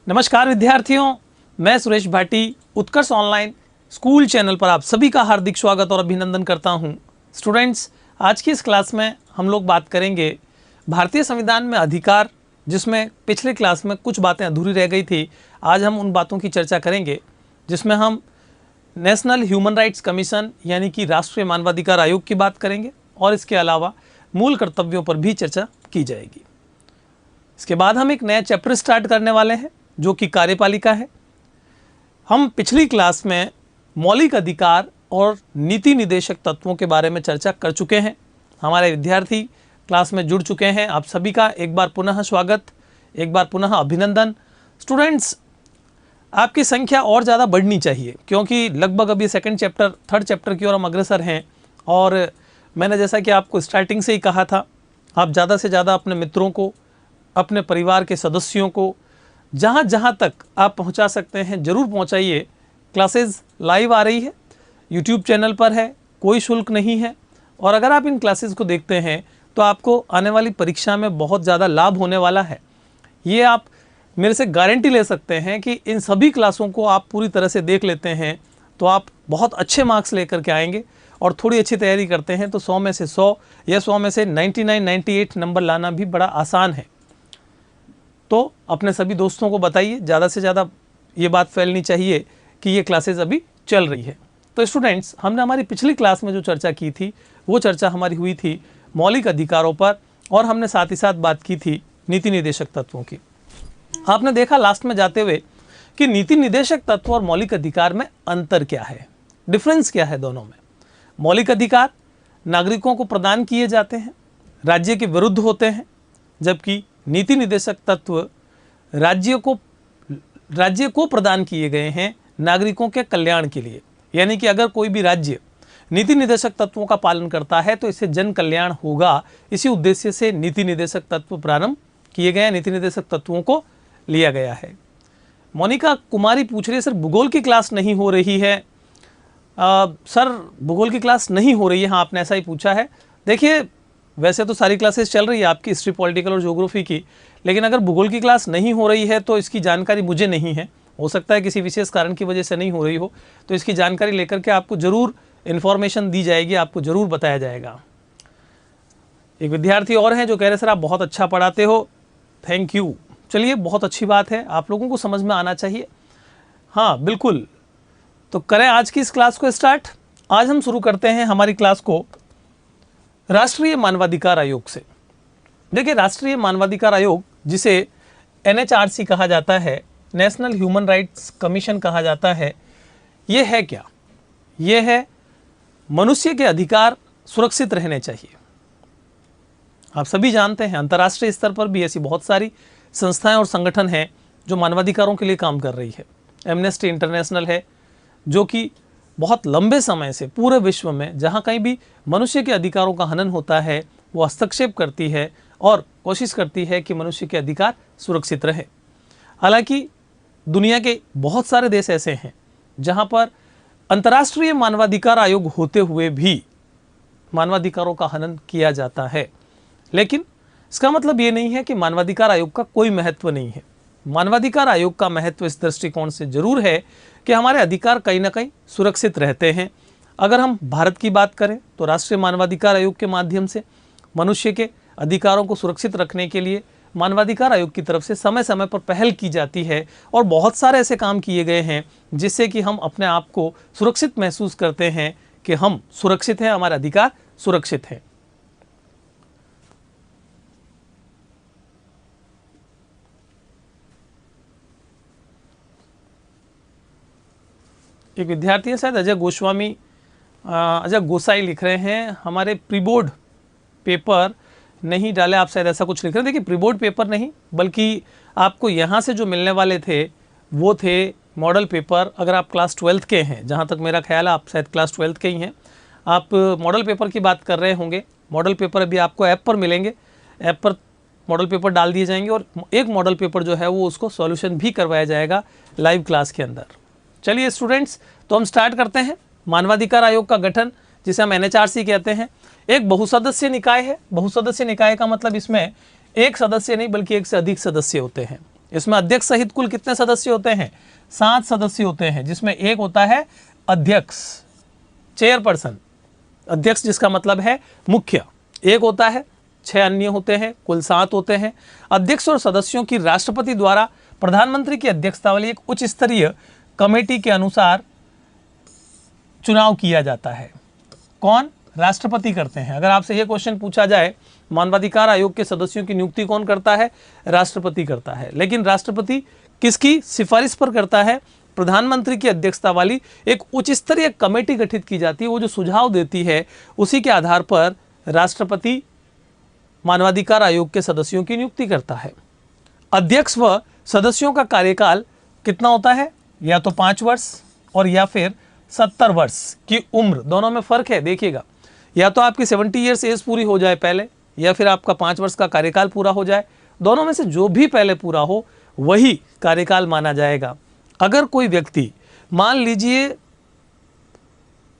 नमस्कार विद्यार्थियों, मैं सुरेश भाटी उत्कर्ष ऑनलाइन स्कूल चैनल पर आप सभी का हार्दिक स्वागत और अभिनंदन करता हूं। स्टूडेंट्स, आज की इस क्लास में हम लोग बात करेंगे भारतीय संविधान में अधिकार, जिसमें पिछले क्लास में कुछ बातें अधूरी रह गई थी। आज हम उन बातों की चर्चा करेंगे जिसमें हम नेशनल ह्यूमन राइट्स कमीशन यानी कि राष्ट्रीय मानवाधिकार आयोग की बात करेंगे और इसके अलावा मूल कर्तव्यों पर भी चर्चा की जाएगी। इसके बाद हम एक नया चैप्टर स्टार्ट करने वाले हैं जो कि कार्यपालिका है। हम पिछली क्लास में मौलिक अधिकार और नीति निदेशक तत्वों के बारे में चर्चा कर चुके हैं। हमारे विद्यार्थी क्लास में जुड़ चुके हैं। आप सभी का एक बार पुनः स्वागत, एक बार पुनः अभिनंदन। स्टूडेंट्स, आपकी संख्या और ज़्यादा बढ़नी चाहिए क्योंकि लगभग अभी थर्ड चैप्टर की ओर हम अग्रसर हैं। और मैंने जैसा कि आपको स्टार्टिंग से ही कहा था, आप ज़्यादा से ज़्यादा अपने मित्रों को, अपने परिवार के सदस्यों को जहाँ जहाँ तक आप पहुँचा सकते हैं ज़रूर पहुँचाइए। क्लासेस लाइव आ रही है, यूट्यूब चैनल पर है, कोई शुल्क नहीं है। और अगर आप इन क्लासेस को देखते हैं तो आपको आने वाली परीक्षा में बहुत ज़्यादा लाभ होने वाला है। ये आप मेरे से गारंटी ले सकते हैं कि इन सभी क्लासों को आप पूरी तरह से देख लेते हैं तो आप बहुत अच्छे मार्क्स लेकर के आएंगे। और थोड़ी अच्छी तैयारी करते हैं तो 100 में से 100 या 100 में से 99, 98 नंबर लाना भी बड़ा आसान है। तो अपने सभी दोस्तों को बताइए, ज़्यादा से ज़्यादा ये बात फैलनी चाहिए कि ये क्लासेस अभी चल रही है। तो स्टूडेंट्स, हमने हमारी पिछली क्लास में जो चर्चा की थी वो चर्चा हमारी हुई थी मौलिक अधिकारों पर और हमने साथ ही साथ बात की थी नीति निदेशक तत्वों की। आपने देखा लास्ट में जाते हुए कि नीति निदेशक तत्व और मौलिक अधिकार में अंतर क्या है, डिफरेंस क्या है दोनों में। मौलिक अधिकार नागरिकों को प्रदान किए जाते हैं, राज्य के विरुद्ध होते हैं, जबकि नीति निदेशक तत्व राज्य को प्रदान किए गए हैं नागरिकों के कल्याण के लिए। यानी कि अगर कोई भी राज्य नीति निदेशक तत्वों का पालन करता है तो इससे जन कल्याण होगा। इसी उद्देश्य से नीति निदेशक तत्व प्रारंभ किए गए, नीति निदेशक तत्वों को लिया गया है। मोनिका कुमारी पूछ रही है, सर भूगोल की क्लास नहीं हो रही है। सर भूगोल की क्लास नहीं हो रही है, हाँ आपने ऐसा ही पूछा है। देखिए, वैसे तो सारी क्लासेस चल रही है आपकी हिस्ट्री, पॉलिटिकल और ज्योग्राफी की, लेकिन अगर भूगोल की क्लास नहीं हो रही है तो इसकी जानकारी मुझे नहीं है। हो सकता है किसी विशेष कारण की वजह से नहीं हो रही हो, तो इसकी जानकारी लेकर के आपको ज़रूर इन्फॉर्मेशन दी जाएगी, आपको ज़रूर बताया जाएगा। एक विद्यार्थी और हैं जो कह रहे सर आप बहुत अच्छा पढ़ाते हो, थैंक यू। चलिए, बहुत अच्छी बात है, आप लोगों को समझ में आना चाहिए। हाँ बिल्कुल, तो करें आज की इस क्लास को स्टार्ट। आज हम शुरू करते हैं हमारी क्लास को राष्ट्रीय मानवाधिकार आयोग से। देखिए, राष्ट्रीय मानवाधिकार आयोग, जिसे NHRC कहा जाता है, नेशनल ह्यूमन राइट्स कमीशन कहा जाता है, ये है क्या? ये है मनुष्य के अधिकार सुरक्षित रहने चाहिए। आप सभी जानते हैं अंतर्राष्ट्रीय स्तर पर भी ऐसी बहुत सारी संस्थाएं और संगठन हैं जो मानवाधिकारों के लिए काम कर रही है। एमनेस्टी इंटरनेशनल है जो कि बहुत लंबे समय से पूरे विश्व में जहाँ कहीं भी मनुष्य के अधिकारों का हनन होता है वो हस्तक्षेप करती है और कोशिश करती है कि मनुष्य के अधिकार सुरक्षित रहे। हालांकि दुनिया के बहुत सारे देश ऐसे हैं जहाँ पर अंतर्राष्ट्रीय मानवाधिकार आयोग होते हुए भी मानवाधिकारों का हनन किया जाता है, लेकिन इसका मतलब ये नहीं है कि मानवाधिकार आयोग का कोई महत्व नहीं है। मानवाधिकार आयोग का महत्व इस दृष्टिकोण से जरूर है कि हमारे अधिकार कहीं ना कहीं सुरक्षित रहते हैं। अगर हम भारत की बात करें तो राष्ट्रीय मानवाधिकार आयोग के माध्यम से मनुष्य के अधिकारों को सुरक्षित रखने के लिए मानवाधिकार आयोग की तरफ से समय समय पर पहल की जाती है और बहुत सारे ऐसे काम किए गए हैं जिससे कि हम अपने आप को सुरक्षित महसूस करते हैं कि हम सुरक्षित हैं, हमारे अधिकार सुरक्षित हैं। एक विद्यार्थी है शायद अजय गोसाई लिख रहे हैं, हमारे प्री बोर्ड पेपर नहीं डाले, आप शायद ऐसा कुछ लिख रहे हैं। देखिए, प्री बोर्ड पेपर नहीं बल्कि आपको यहाँ से जो मिलने वाले थे वो थे मॉडल पेपर। अगर आप क्लास 12th के हैं, जहाँ तक मेरा ख्याल है आप शायद क्लास 12th के ही हैं, आप मॉडल पेपर की बात कर रहे होंगे। मॉडल पेपर अभी आपको ऐप पर मिलेंगे, ऐप पर मॉडल पेपर डाल दिए जाएंगे और एक मॉडल पेपर जो है वो उसको सॉल्यूशन भी करवाया जाएगा लाइव क्लास के अंदर। चलिए स्टूडेंट्स, तो हम स्टार्ट करते हैं। मानवाधिकार आयोग का गठन, जिसे हम NHRC कहते हैं, एक बहुसदस्यीय निकाय है। बहुसदस्यीय निकाय का मतलब इसमें एक सदस्य नहीं बल्कि एक से अधिक सदस्य होते हैं। इसमें अध्यक्ष सहित कुल कितने सदस्य होते हैं? 7 सदस्य होते हैं, जिसमें एक होता है अध्यक्ष, चेयरपर्सन, अध्यक्ष जिसका मतलब है मुख्य, एक होता है, 6 अन्य होते हैं, कुल 7 होते हैं। अध्यक्ष और सदस्यों की राष्ट्रपति द्वारा प्रधानमंत्री की अध्यक्षता वाली एक उच्च स्तरीय कमेटी के अनुसार चुनाव किया जाता है। कौन? राष्ट्रपति करते हैं। अगर आपसे यह क्वेश्चन पूछा जाए मानवाधिकार आयोग के सदस्यों की नियुक्ति कौन करता है? राष्ट्रपति करता है। लेकिन राष्ट्रपति किसकी सिफारिश पर करता है? प्रधानमंत्री की अध्यक्षता वाली एक उच्च स्तरीय कमेटी गठित की जाती है, वो जो सुझाव देती है उसी के आधार पर राष्ट्रपति मानवाधिकार आयोग के सदस्यों की नियुक्ति करता है। अध्यक्ष व सदस्यों का कार्यकाल कितना होता है? या तो 5 वर्ष और या फिर 70 वर्ष की उम्र, दोनों में फर्क है। देखिएगा, या तो आपकी 70 ईयर्स एज पूरी हो जाए पहले, या फिर आपका 5 वर्ष का कार्यकाल पूरा हो जाए। दोनों में से जो भी पहले पूरा हो वही कार्यकाल माना जाएगा। अगर कोई व्यक्ति मान लीजिए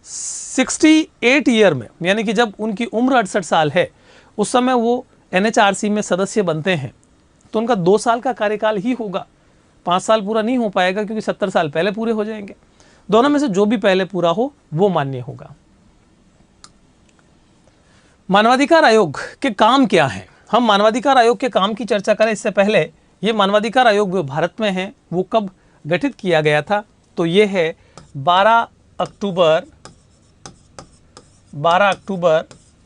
68 ईयर में, यानी कि जब उनकी उम्र 68 साल है, उस समय वो NHRC में सदस्य बनते हैं, तो उनका 2 साल का कार्यकाल ही होगा, 5 साल पूरा नहीं हो पाएगा, क्योंकि 70 साल पहले पूरे हो जाएंगे। दोनों में से जो भी पहले पूरा हो वो मान्य होगा। मानवाधिकार आयोग के काम क्या हैं? हम मानवाधिकार आयोग के काम की चर्चा करें इससे पहले, ये मानवाधिकार आयोग जो भारत में है वो कब गठित किया गया था? तो ये है 12 अक्टूबर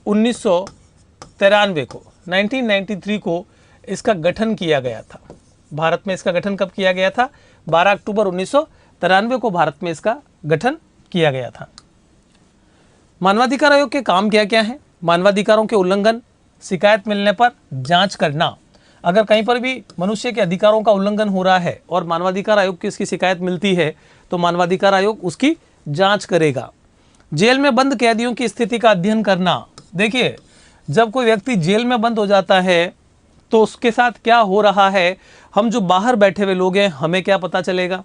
1993 को, 1993 को इसका गठन किया गया था। भारत में इसका गठन कब किया गया था? 12 अक्टूबर 1993 को भारत में इसका गठन किया गया था। मानवाधिकार आयोग के काम क्या क्या हैं? मानवाधिकारों के उल्लंघन, शिकायत मिलने पर जांच करना। अगर कहीं पर भी मनुष्य के अधिकारों का उल्लंघन हो रहा है और मानवाधिकार आयोग की इसकी शिकायत मिलती है तो मानवाधिकार आयोग उसकी जांच करेगा। जेल में बंद कैदियों की स्थिति का अध्ययन करना। देखिए, जब कोई व्यक्ति जेल में बंद हो जाता है तो उसके साथ क्या हो रहा है, हम जो बाहर बैठे हुए लोग हैं हमें क्या पता चलेगा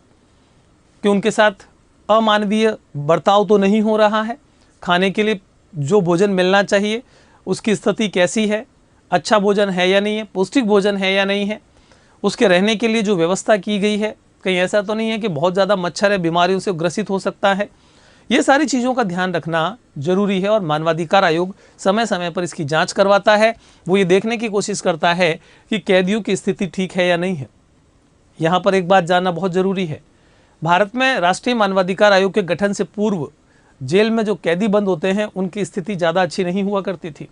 कि उनके साथ अमानवीय बर्ताव तो नहीं हो रहा है? खाने के लिए जो भोजन मिलना चाहिए उसकी स्थिति कैसी है, अच्छा भोजन है या नहीं है, पौष्टिक भोजन है या नहीं है, उसके रहने के लिए जो व्यवस्था की गई है, कहीं ऐसा तो नहीं है कि बहुत ज़्यादा मच्छर है, बीमारियों से ग्रसित हो सकता है। ये सारी चीज़ों का ध्यान रखना जरूरी है और मानवाधिकार आयोग समय समय पर इसकी जांच करवाता है। वो ये देखने की कोशिश करता है कि कैदियों की स्थिति ठीक है या नहीं है। यहाँ पर एक बात जानना बहुत ज़रूरी है, भारत में राष्ट्रीय मानवाधिकार आयोग के गठन से पूर्व जेल में जो कैदी बंद होते हैं उनकी स्थिति ज़्यादा अच्छी नहीं हुआ करती थी।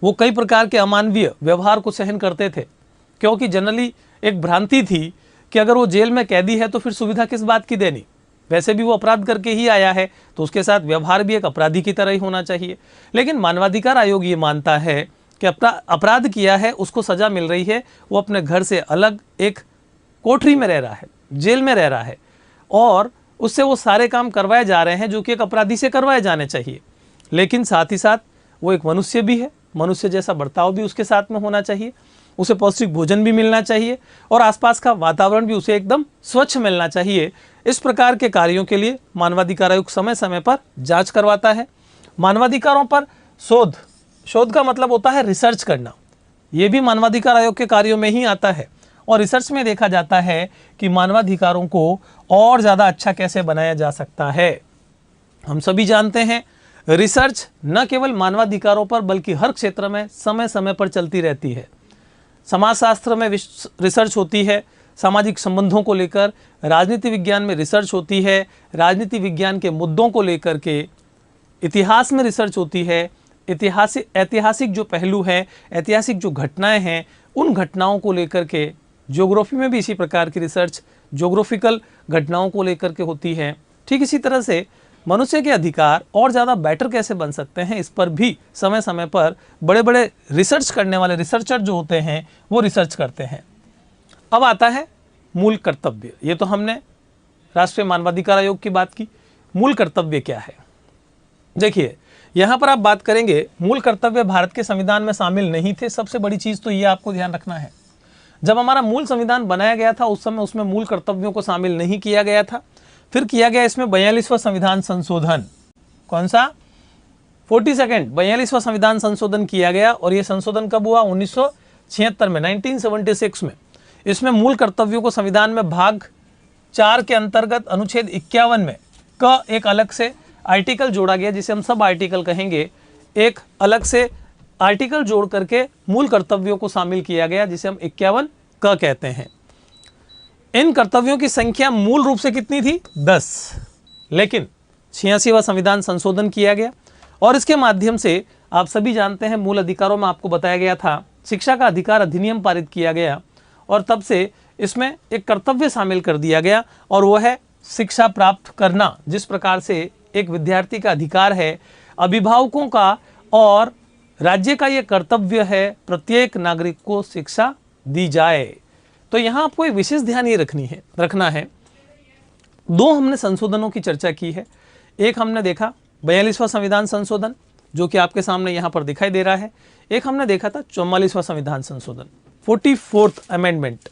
वो कई प्रकार के अमानवीय व्यवहार को सहन करते थे, क्योंकि जनरली एक भ्रांति थी कि अगर वो जेल में कैदी है तो फिर सुविधा किस बात की देनी, वैसे भी वो अपराध करके ही आया है तो उसके साथ व्यवहार भी एक अपराधी की तरह ही होना चाहिए। लेकिन मानवाधिकार आयोग ये मानता है कि अपराध किया है, उसको सज़ा मिल रही है, वो अपने घर से अलग एक कोठरी में रह रहा है, जेल में रह रहा है, और उससे वो सारे काम करवाए जा रहे हैं जो कि एक अपराधी से करवाए जाने चाहिए। लेकिन साथ ही साथ वो एक मनुष्य भी है, मनुष्य जैसा बर्ताव भी उसके साथ में होना चाहिए, उसे पौष्टिक भोजन भी मिलना चाहिए और आसपास का वातावरण भी उसे एकदम स्वच्छ मिलना चाहिए। इस प्रकार के कार्यों के लिए मानवाधिकार आयोग समय समय पर जांच करवाता है। मानवाधिकारों पर शोध का मतलब होता है रिसर्च करना, ये भी मानवाधिकार आयोग के कार्यों में ही आता है। और रिसर्च में देखा जाता है कि मानवाधिकारों को और ज़्यादा अच्छा कैसे बनाया जा सकता है। हम सभी जानते हैं रिसर्च न केवल मानवाधिकारों पर बल्कि हर क्षेत्र में समय समय पर चलती रहती है। समाजशास्त्र में रिसर्च होती है, सामाजिक संबंधों को लेकर, राजनीति विज्ञान में रिसर्च होती है, राजनीति विज्ञान के मुद्दों को लेकर के, इतिहास में रिसर्च होती है, ऐतिहासिक जो पहलू हैं, ऐतिहासिक जो घटनाएं हैं उन घटनाओं को लेकर के, ज्योग्राफी में भी इसी प्रकार की रिसर्च ज्योग्राफिकल घटनाओं को लेकर के होती है। ठीक इसी तरह से मनुष्य के अधिकार और ज़्यादा बेटर कैसे बन सकते हैं, इस पर भी समय समय पर बड़े बड़े रिसर्च करने वाले रिसर्चर जो होते हैं वो रिसर्च करते हैं। अब आता है मूल कर्तव्य। ये तो हमने राष्ट्रीय मानवाधिकार आयोग की बात की। मूल कर्तव्य क्या है? देखिए, यहाँ पर आप बात करेंगे, मूल कर्तव्य भारत के संविधान में शामिल नहीं थे। सबसे बड़ी चीज़ तो ये आपको ध्यान रखना है, जब हमारा मूल संविधान बनाया गया था उस समय उसमें मूल कर्तव्यों को शामिल नहीं किया गया था। फिर किया गया इसमें 42वां संविधान संशोधन। कौन सा? 42वां संविधान संशोधन किया गया। और ये संशोधन कब हुआ? 1976 में, 1976 में। इसमें मूल कर्तव्यों को संविधान में भाग 4 के अंतर्गत अनुच्छेद 51 में का एक अलग से आर्टिकल जोड़ा गया, जिसे हम सब आर्टिकल कहेंगे। एक अलग से आर्टिकल जोड़ करके मूल कर्तव्यों को शामिल किया गया, जिसे हम 51 क कहते हैं। इन कर्तव्यों की संख्या मूल रूप से कितनी थी? 10, लेकिन 86वां संविधान संशोधन किया गया और इसके माध्यम से आप सभी जानते हैं मूल अधिकारों में आपको बताया गया था, शिक्षा का अधिकार अधिनियम पारित किया गया और तब से इसमें एक कर्तव्य शामिल कर दिया गया और वह है शिक्षा प्राप्त करना। जिस प्रकार से एक विद्यार्थी का अधिकार है, अभिभावकों का और राज्य का यह कर्तव्य है प्रत्येक नागरिक को शिक्षा दी जाए। तो यहाँ आपको एक विशेष ध्यान ये रखना है। 2 हमने संशोधनों की चर्चा की है। एक हमने देखा 42वां संविधान संशोधन, जो कि आपके सामने यहाँ पर दिखाई दे रहा है। एक हमने देखा था 44वां संविधान संशोधन, 44th अमेंडमेंट।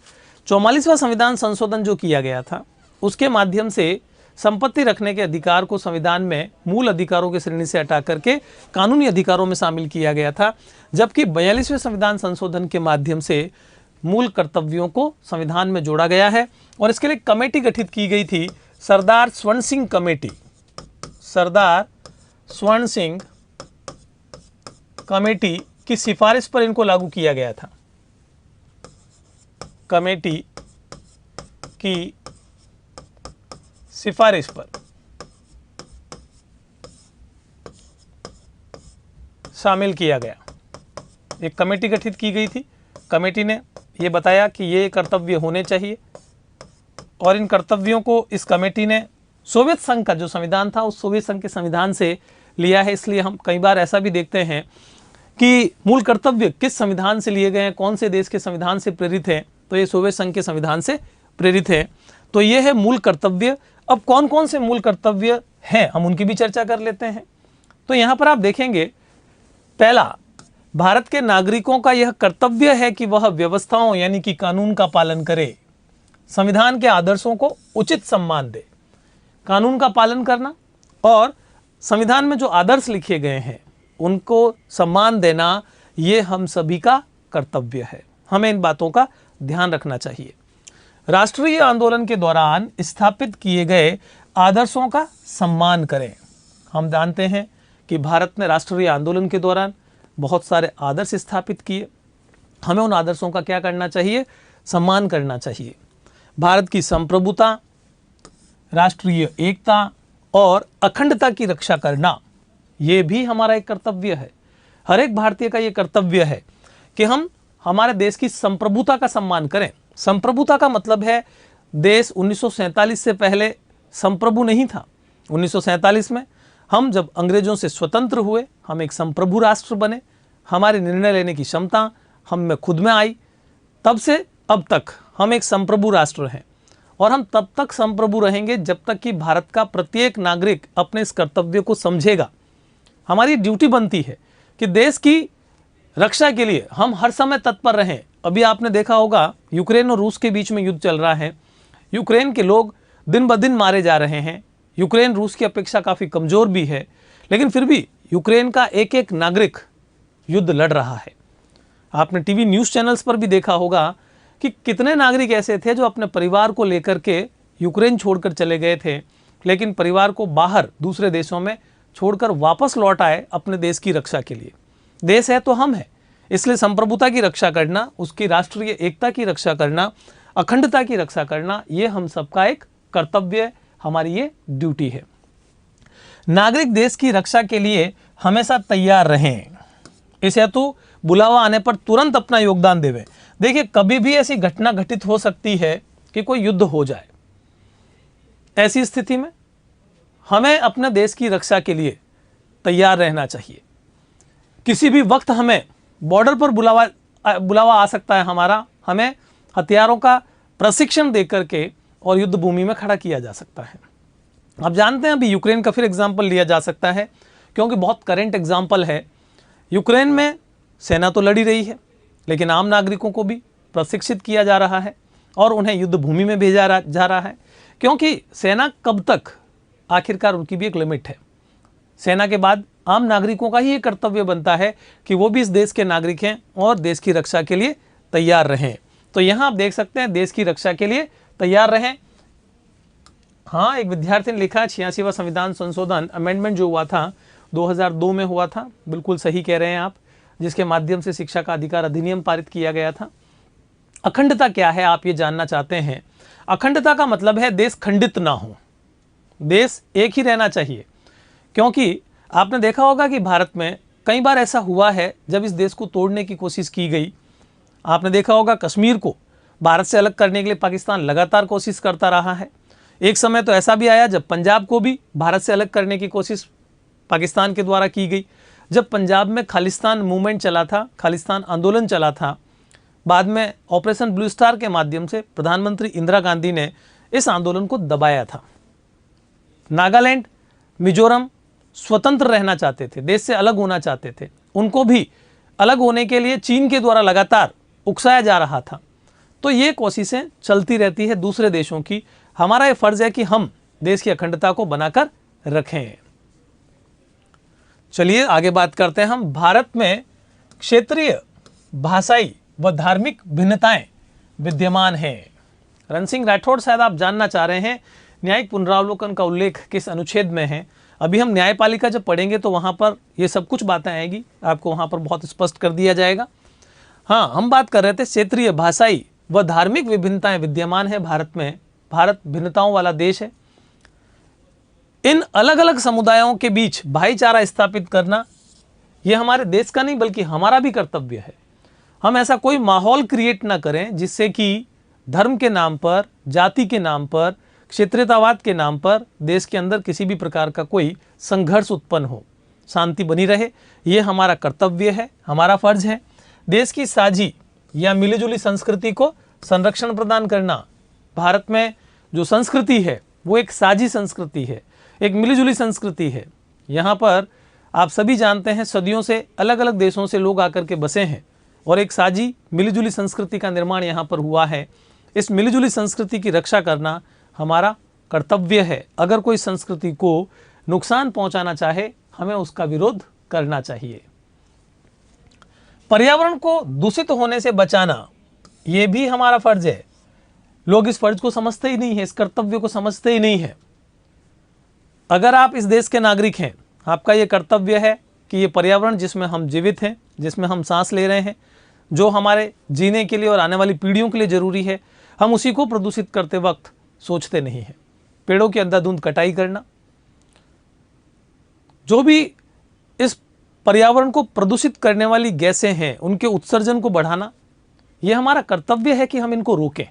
44वां संविधान संशोधन जो किया गया था, उसके माध्यम से संपत्ति रखने के अधिकार को संविधान में मूल अधिकारों की श्रेणी से हटा करके कानूनी अधिकारों में शामिल किया गया था, जबकि 42वें संविधान संशोधन के माध्यम से मूल कर्तव्यों को संविधान में जोड़ा गया है। और इसके लिए कमेटी गठित की गई थी, सरदार स्वर्ण सिंह कमेटी। सरदार स्वर्ण सिंह कमेटी की सिफारिश पर इनको लागू किया गया था। कमेटी की सिफारिश पर शामिल किया गया। एक कमेटी गठित की गई थी। कमेटी ने यह बताया कि ये कर्तव्य होने चाहिए और इन कर्तव्यों को इस कमेटी ने सोवियत संघ का जो संविधान था, उस सोवियत संघ के संविधान से लिया है। इसलिए हम कई बार ऐसा भी देखते हैं कि मूल कर्तव्य किस संविधान से लिए गए हैं, कौन से देश के संविधान से प्रेरित हैं, तो ये सोवियत संघ के संविधान से प्रेरित है। तो ये है मूल कर्तव्य। अब कौन कौन से मूल कर्तव्य हैं, हम उनकी भी चर्चा कर लेते हैं। तो यहाँ पर आप देखेंगे, पहला, भारत के नागरिकों का यह कर्तव्य है कि वह व्यवस्थाओं यानी कि कानून का पालन करे, संविधान के आदर्शों को उचित सम्मान दे। कानून का पालन करना और संविधान में जो आदर्श लिखे गए हैं उनको सम्मान देना, ये हम सभी का कर्तव्य है। हमें इन बातों का ध्यान रखना चाहिए। राष्ट्रीय आंदोलन के दौरान स्थापित किए गए आदर्शों का सम्मान करें। हम जानते हैं कि भारत ने राष्ट्रीय आंदोलन के दौरान बहुत सारे आदर्श स्थापित किए। हमें उन आदर्शों का क्या करना चाहिए? सम्मान करना चाहिए। भारत की संप्रभुता, राष्ट्रीय एकता और अखंडता की रक्षा करना, ये भी हमारा एक कर्तव्य है। हर एक भारतीय का ये कर्तव्य है कि हम हमारे देश की संप्रभुता का सम्मान करें। संप्रभुता का मतलब है, देश 1947 से पहले संप्रभु नहीं था। 1947 में हम जब अंग्रेजों से स्वतंत्र हुए, हम एक संप्रभु राष्ट्र बने। हमारी निर्णय लेने की क्षमता हम में खुद में आई। तब से अब तक हम एक संप्रभु राष्ट्र हैं और हम तब तक संप्रभु रहेंगे जब तक कि भारत का प्रत्येक नागरिक अपने इस कर्तव्य को समझेगा। हमारी ड्यूटी बनती है कि देश की रक्षा के लिए हम हर समय तत्पर रहें। अभी आपने देखा होगा, यूक्रेन और रूस के बीच में युद्ध चल रहा है। यूक्रेन के लोग दिन ब दिन मारे जा रहे हैं। यूक्रेन रूस की अपेक्षा काफ़ी कमज़ोर भी है, लेकिन फिर भी यूक्रेन का एक एक नागरिक युद्ध लड़ रहा है। आपने टीवी न्यूज़ चैनल्स पर भी देखा होगा कि कितने नागरिक ऐसे थे जो अपने परिवार को लेकर के यूक्रेन छोड़कर चले गए थे, लेकिन परिवार को बाहर दूसरे देशों में छोड़कर वापस लौट आए अपने देश की रक्षा के लिए। देश है तो हम हैं, इसलिए संप्रभुता की रक्षा करना, उसकी राष्ट्रीय एकता की रक्षा करना, अखंडता की रक्षा करना, ये हम सबका एक कर्तव्य है, हमारी ये ड्यूटी है। नागरिक देश की रक्षा के लिए हमेशा तैयार रहें। इस हेतु बुलावा आने पर तुरंत अपना योगदान देवें। देखिए, कभी भी ऐसी घटना घटित हो सकती है कि कोई युद्ध हो जाए। ऐसी स्थिति में हमें अपने देश की रक्षा के लिए तैयार रहना चाहिए। किसी भी वक्त हमें बॉर्डर पर बुलावा आ सकता है हमारा। हमें हथियारों का प्रशिक्षण देकर के और युद्ध भूमि में खड़ा किया जा सकता है। आप जानते हैं, अभी यूक्रेन का फिर एग्जाम्पल लिया जा सकता है क्योंकि बहुत करंट एग्जाम्पल है। यूक्रेन में सेना तो लड़ी रही है, लेकिन आम नागरिकों को भी प्रशिक्षित किया जा रहा है और उन्हें युद्ध भूमि में भेजा जा रहा है, क्योंकि सेना कब तक, आखिरकार उनकी भी एक लिमिट है। सेना के बाद आम नागरिकों का ही ये कर्तव्य बनता है कि वो भी इस देश के नागरिक हैं और देश की रक्षा के लिए तैयार रहें। तो यहाँ आप देख सकते हैं देश की रक्षा के लिए तैयार रहें। हाँ, एक विद्यार्थी ने लिखा 86वां संविधान संशोधन अमेंडमेंट जो हुआ था 2002 में हुआ था, बिल्कुल सही कह रहे हैं आप, जिसके माध्यम से शिक्षा का अधिकार अधिनियम पारित किया गया था। अखंडता क्या है आप ये जानना चाहते हैं। अखंडता का मतलब है देश खंडित ना हो, देश एक ही रहना चाहिए। क्योंकि आपने देखा होगा कि भारत में कई बार ऐसा हुआ है जब इस देश को तोड़ने की कोशिश की गई। आपने देखा होगा कश्मीर को भारत से अलग करने के लिए पाकिस्तान लगातार कोशिश करता रहा है। एक समय तो ऐसा भी आया जब पंजाब को भी भारत से अलग करने की कोशिश पाकिस्तान के द्वारा की गई। जब पंजाब में खालिस्तान मूवमेंट चला था, खालिस्तान आंदोलन चला था, बाद में ऑपरेशन ब्लू स्टार के माध्यम से प्रधानमंत्री इंदिरा गांधी ने इस आंदोलन को दबाया था। नागालैंड, मिजोरम स्वतंत्र रहना चाहते थे, देश से अलग होना चाहते थे, उनको भी अलग होने के लिए चीन के द्वारा लगातार उकसाया जा रहा था। तो ये कोशिशें चलती रहती है दूसरे देशों की। हमारा ये फर्ज है कि हम देश की अखंडता को बनाकर रखें। चलिए आगे बात करते हैं हम। भारत में क्षेत्रीय, भाषाई व धार्मिक भिन्नताएं विद्यमान हैं। रण सिंह राठौड़, शायद आप जानना चाह रहे हैं न्यायिक पुनरावलोकन का उल्लेख किस अनुच्छेद में है। अभी हम न्यायपालिका जब पढ़ेंगे तो वहाँ पर ये सब कुछ बातें आएगी, आपको वहाँ पर बहुत स्पष्ट कर दिया जाएगा। हाँ, हम बात कर रहे थे क्षेत्रीय, भाषाई व धार्मिक विभिन्नताएं विद्यमान है भारत में। भारत भिन्नताओं वाला देश है। इन अलग अलग समुदायों के बीच भाईचारा स्थापित करना ये हमारे देश का नहीं बल्कि हमारा भी कर्तव्य है। हम ऐसा कोई माहौल क्रिएट ना करें जिससे कि धर्म के नाम पर, जाति के नाम पर, क्षेत्रीयतावाद के नाम पर देश के अंदर किसी भी प्रकार का कोई संघर्ष उत्पन्न हो। शांति बनी रहे, ये हमारा कर्तव्य है, हमारा फर्ज है। देश की साझी या मिलीजुली संस्कृति को संरक्षण प्रदान करना। भारत में जो संस्कृति है वो एक साझी संस्कृति है, एक मिलीजुली संस्कृति है। यहाँ पर आप सभी जानते हैं सदियों से अलग अलग देशों से लोग आकर के बसे हैं और एक साझी मिलीजुली संस्कृति का निर्माण यहाँ पर हुआ है। इस मिलीजुली संस्कृति की रक्षा करना हमारा कर्तव्य है। अगर कोई संस्कृति को नुकसान पहुंचाना चाहे हमें उसका विरोध करना चाहिए। पर्यावरण को दूषित होने से बचाना ये भी हमारा फर्ज है। लोग इस फर्ज को समझते ही नहीं है, इस कर्तव्य को समझते ही नहीं है। अगर आप इस देश के नागरिक हैं, आपका ये कर्तव्य है कि ये पर्यावरण जिसमें हम जीवित हैं, जिसमें हम सांस ले रहे हैं, जो हमारे जीने के लिए और आने वाली पीढ़ियों के लिए जरूरी है, हम उसी को प्रदूषित करते वक्त सोचते नहीं हैं। पेड़ों की अंधाधुंध कटाई करना, जो भी इस पर्यावरण को प्रदूषित करने वाली गैसें हैं उनके उत्सर्जन को बढ़ाना, यह हमारा कर्तव्य है कि हम इनको रोकें।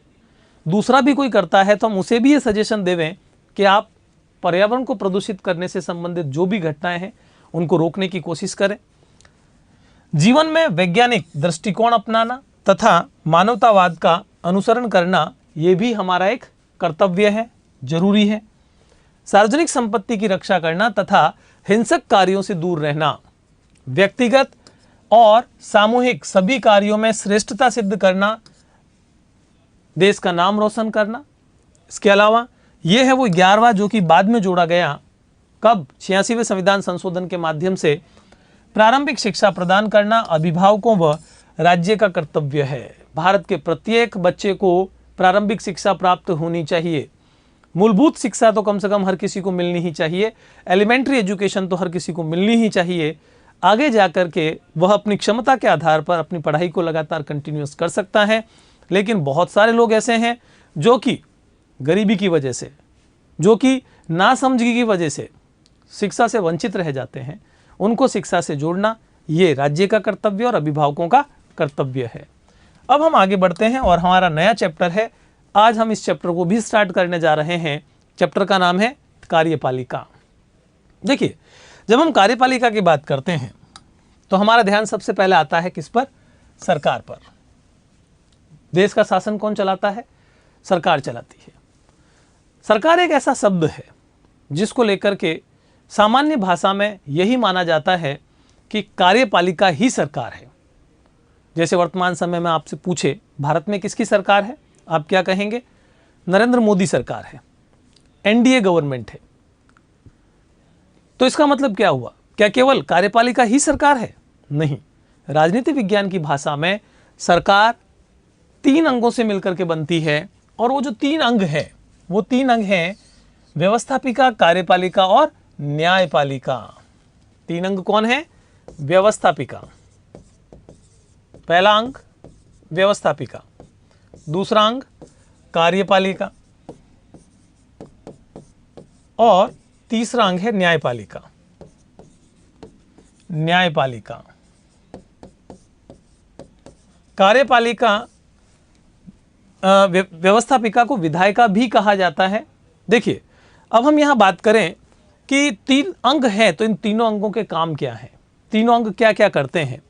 दूसरा भी कोई करता है तो हम उसे भी ये सजेशन देवें कि आप पर्यावरण को प्रदूषित करने से संबंधित जो भी घटनाएं हैं उनको रोकने की कोशिश करें। जीवन में वैज्ञानिक दृष्टिकोण अपनाना तथा मानवतावाद का अनुसरण करना ये भी हमारा एक कर्तव्य है, जरूरी है। सार्वजनिक संपत्ति की रक्षा करना तथा हिंसक कार्यों से दूर रहना, व्यक्तिगत और सामूहिक सभी कार्यों में श्रेष्ठता सिद्ध करना, देश का नाम रोशन करना। इसके अलावा यह है वो 11वां जो कि बाद में जोड़ा गया, कब 86वें संविधान संशोधन के माध्यम से प्रारंभिक शिक्षा प्रदान करना अभिभावकों व राज्य का कर्तव्य है। भारत के प्रत्येक बच्चे को प्रारंभिक शिक्षा प्राप्त होनी चाहिए। मूलभूत शिक्षा तो कम से कम हर किसी को मिलनी ही चाहिए। एलिमेंट्री एजुकेशन तो हर किसी को मिलनी ही चाहिए। आगे जाकर के वह अपनी क्षमता के आधार पर अपनी पढ़ाई को लगातार कंटिन्यूस कर सकता है। लेकिन बहुत सारे लोग ऐसे हैं जो कि गरीबी की वजह से, जो कि नासमझी की वजह से शिक्षा से वंचित रह जाते हैं। उनको शिक्षा से जोड़ना ये राज्य का कर्तव्य और अभिभावकों का कर्तव्य है। अब हम आगे बढ़ते हैं और हमारा नया चैप्टर है। आज हम इस चैप्टर को भी स्टार्ट करने जा रहे हैं। चैप्टर का नाम है कार्यपालिका। देखिए, जब हम कार्यपालिका की बात करते हैं तो हमारा ध्यान सबसे पहले आता है किस पर? सरकार पर। देश का शासन कौन चलाता है? सरकार चलाती है। सरकार एक ऐसा शब्द है जिसको लेकर के सामान्य भाषा में यही माना जाता है कि कार्यपालिका ही सरकार है। जैसे वर्तमान समय में आपसे पूछे भारत में किसकी सरकार है, आप क्या कहेंगे? नरेंद्र मोदी सरकार है, एनडीए गवर्नमेंट है। तो इसका मतलब क्या हुआ? क्या केवल कार्यपालिका ही सरकार है? नहीं। राजनीति विज्ञान की भाषा में सरकार 3 अंगों से मिलकर के बनती है, और वो जो 3 अंग है वो 3 अंग हैं व्यवस्थापिका, कार्यपालिका और न्यायपालिका। 3 अंग कौन है? व्यवस्थापिका, पहला अंग व्यवस्थापिका, दूसरा अंग कार्यपालिका और तीसरा अंग है न्यायपालिका। न्यायपालिका, कार्यपालिका, व्यवस्थापिका को विधायिका भी कहा जाता है। देखिए, अब हम यहां बात करें कि 3 अंग हैं, तो इन तीनों अंगों के काम क्या हैं, तीनों अंग क्या क्या करते हैं।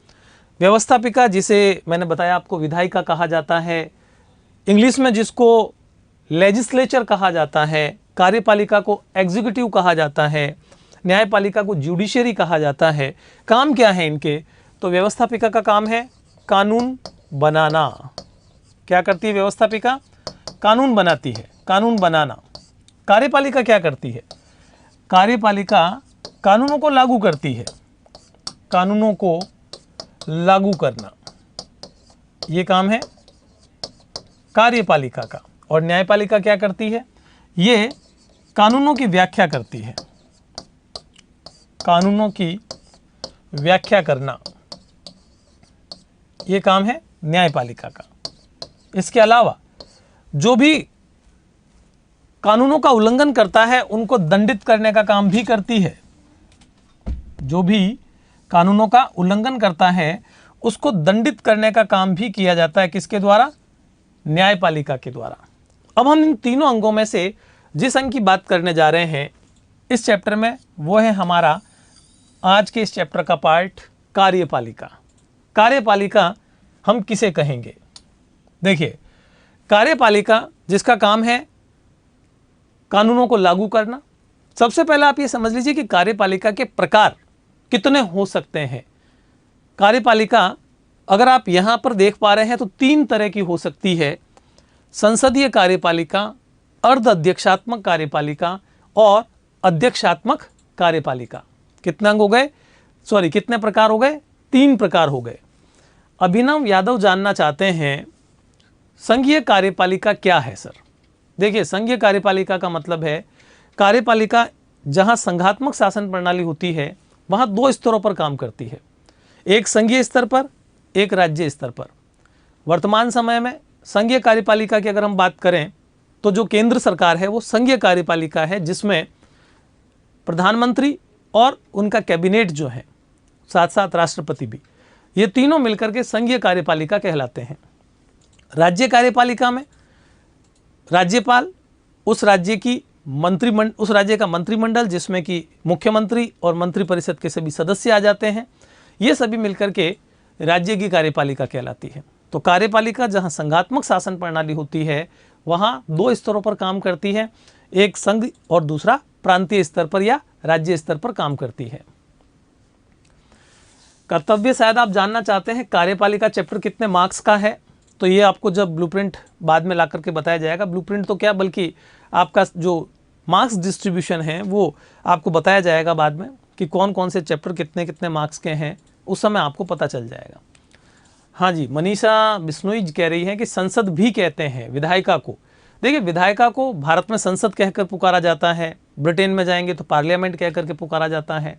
व्यवस्थापिका, जिसे मैंने बताया आपको विधायिका कहा जाता है, इंग्लिश में जिसको लेजिस्लेचर कहा जाता है, कार्यपालिका को एग्जीक्यूटिव कहा जाता है, न्यायपालिका को जुडिशरी कहा जाता है। काम क्या है इनके? तो व्यवस्थापिका का काम है कानून बनाना। क्या करती है व्यवस्थापिका? कानून बनाती है, कानून बनाना। कार्यपालिका क्या करती है? कार्यपालिका कानूनों को लागू करती है, कानूनों को लागू करना, ये काम है कार्यपालिका का। और न्यायपालिका क्या करती है? ये कानूनों की व्याख्या करती है, कानूनों की व्याख्या करना, ये काम है न्यायपालिका का। इसके अलावा जो भी कानूनों का उल्लंघन करता है उनको दंडित करने का काम भी करती है। जो भी कानूनों का उल्लंघन करता है उसको दंडित करने का काम भी किया जाता है, किसके द्वारा? न्यायपालिका के द्वारा। अब हम इन तीनों अंगों में से जिस अंग की बात करने जा रहे हैं इस चैप्टर में, वो है हमारा आज के इस चैप्टर का पार्ट कार्यपालिका। कार्यपालिका हम किसे कहेंगे? देखिए, कार्यपालिका जिसका काम है कानूनों को लागू करना। सबसे पहले आप ये समझ लीजिए कि कार्यपालिका के प्रकार कितने हो सकते हैं। कार्यपालिका अगर आप यहां पर देख पा रहे हैं तो 3 तरह की हो सकती है: संसदीय कार्यपालिका, अर्ध अध्यक्षात्मक कार्यपालिका और अध्यक्षात्मक कार्यपालिका। कितने अंग हो गए? सॉरी, कितने प्रकार हो गए? 3 प्रकार हो गए। अभिनव यादव जानना चाहते हैं संघीय कार्यपालिका क्या है सर? देखिए, संघीय कार्यपालिका का मतलब है कार्यपालिका जहां संघात्मक शासन प्रणाली होती है वहां 2 स्तरों पर काम करती है, एक संघीय स्तर पर, एक राज्य स्तर पर। वर्तमान समय में संघीय कार्यपालिका की अगर हम बात करें तो जो केंद्र सरकार है वो संघीय कार्यपालिका है, जिसमें प्रधानमंत्री और उनका कैबिनेट जो है, साथ साथ राष्ट्रपति भी, ये तीनों मिलकर के संघीय कार्यपालिका कहलाते हैं। राज्य कार्यपालिका में राज्यपाल, उस राज्य का मंत्रिमंडल जिसमें कि मुख्यमंत्री और मंत्रिपरिषद के सभी सदस्य आ जाते हैं, ये सभी मिलकर के राज्य की कार्यपालिका कहलाती है। तो कार्यपालिका जहां संघात्मक शासन प्रणाली होती है वहां 2 स्तरों पर काम करती है, एक संघ और दूसरा प्रांतीय स्तर पर या राज्य स्तर पर काम करती है। कर्तव्य शायद आप जानना चाहते हैं कार्यपालिका चैप्टर कितने मार्क्स का है, तो ये आपको जब ब्लूप्रिंट बाद में ला करके बताया जाएगा। ब्लूप्रिंट तो क्या, बल्कि आपका जो मार्क्स डिस्ट्रीब्यूशन है वो आपको बताया जाएगा बाद में कि कौन कौन से चैप्टर कितने कितने मार्क्स के हैं, उस समय आपको पता चल जाएगा। हाँ जी, मनीषा बिश्नोई कह रही है कि संसद भी कहते हैं विधायिका को। देखिए, विधायिका को भारत में संसद कहकर पुकारा जाता है, ब्रिटेन में जाएंगे तो पार्लियामेंट कहकर के पुकारा जाता है,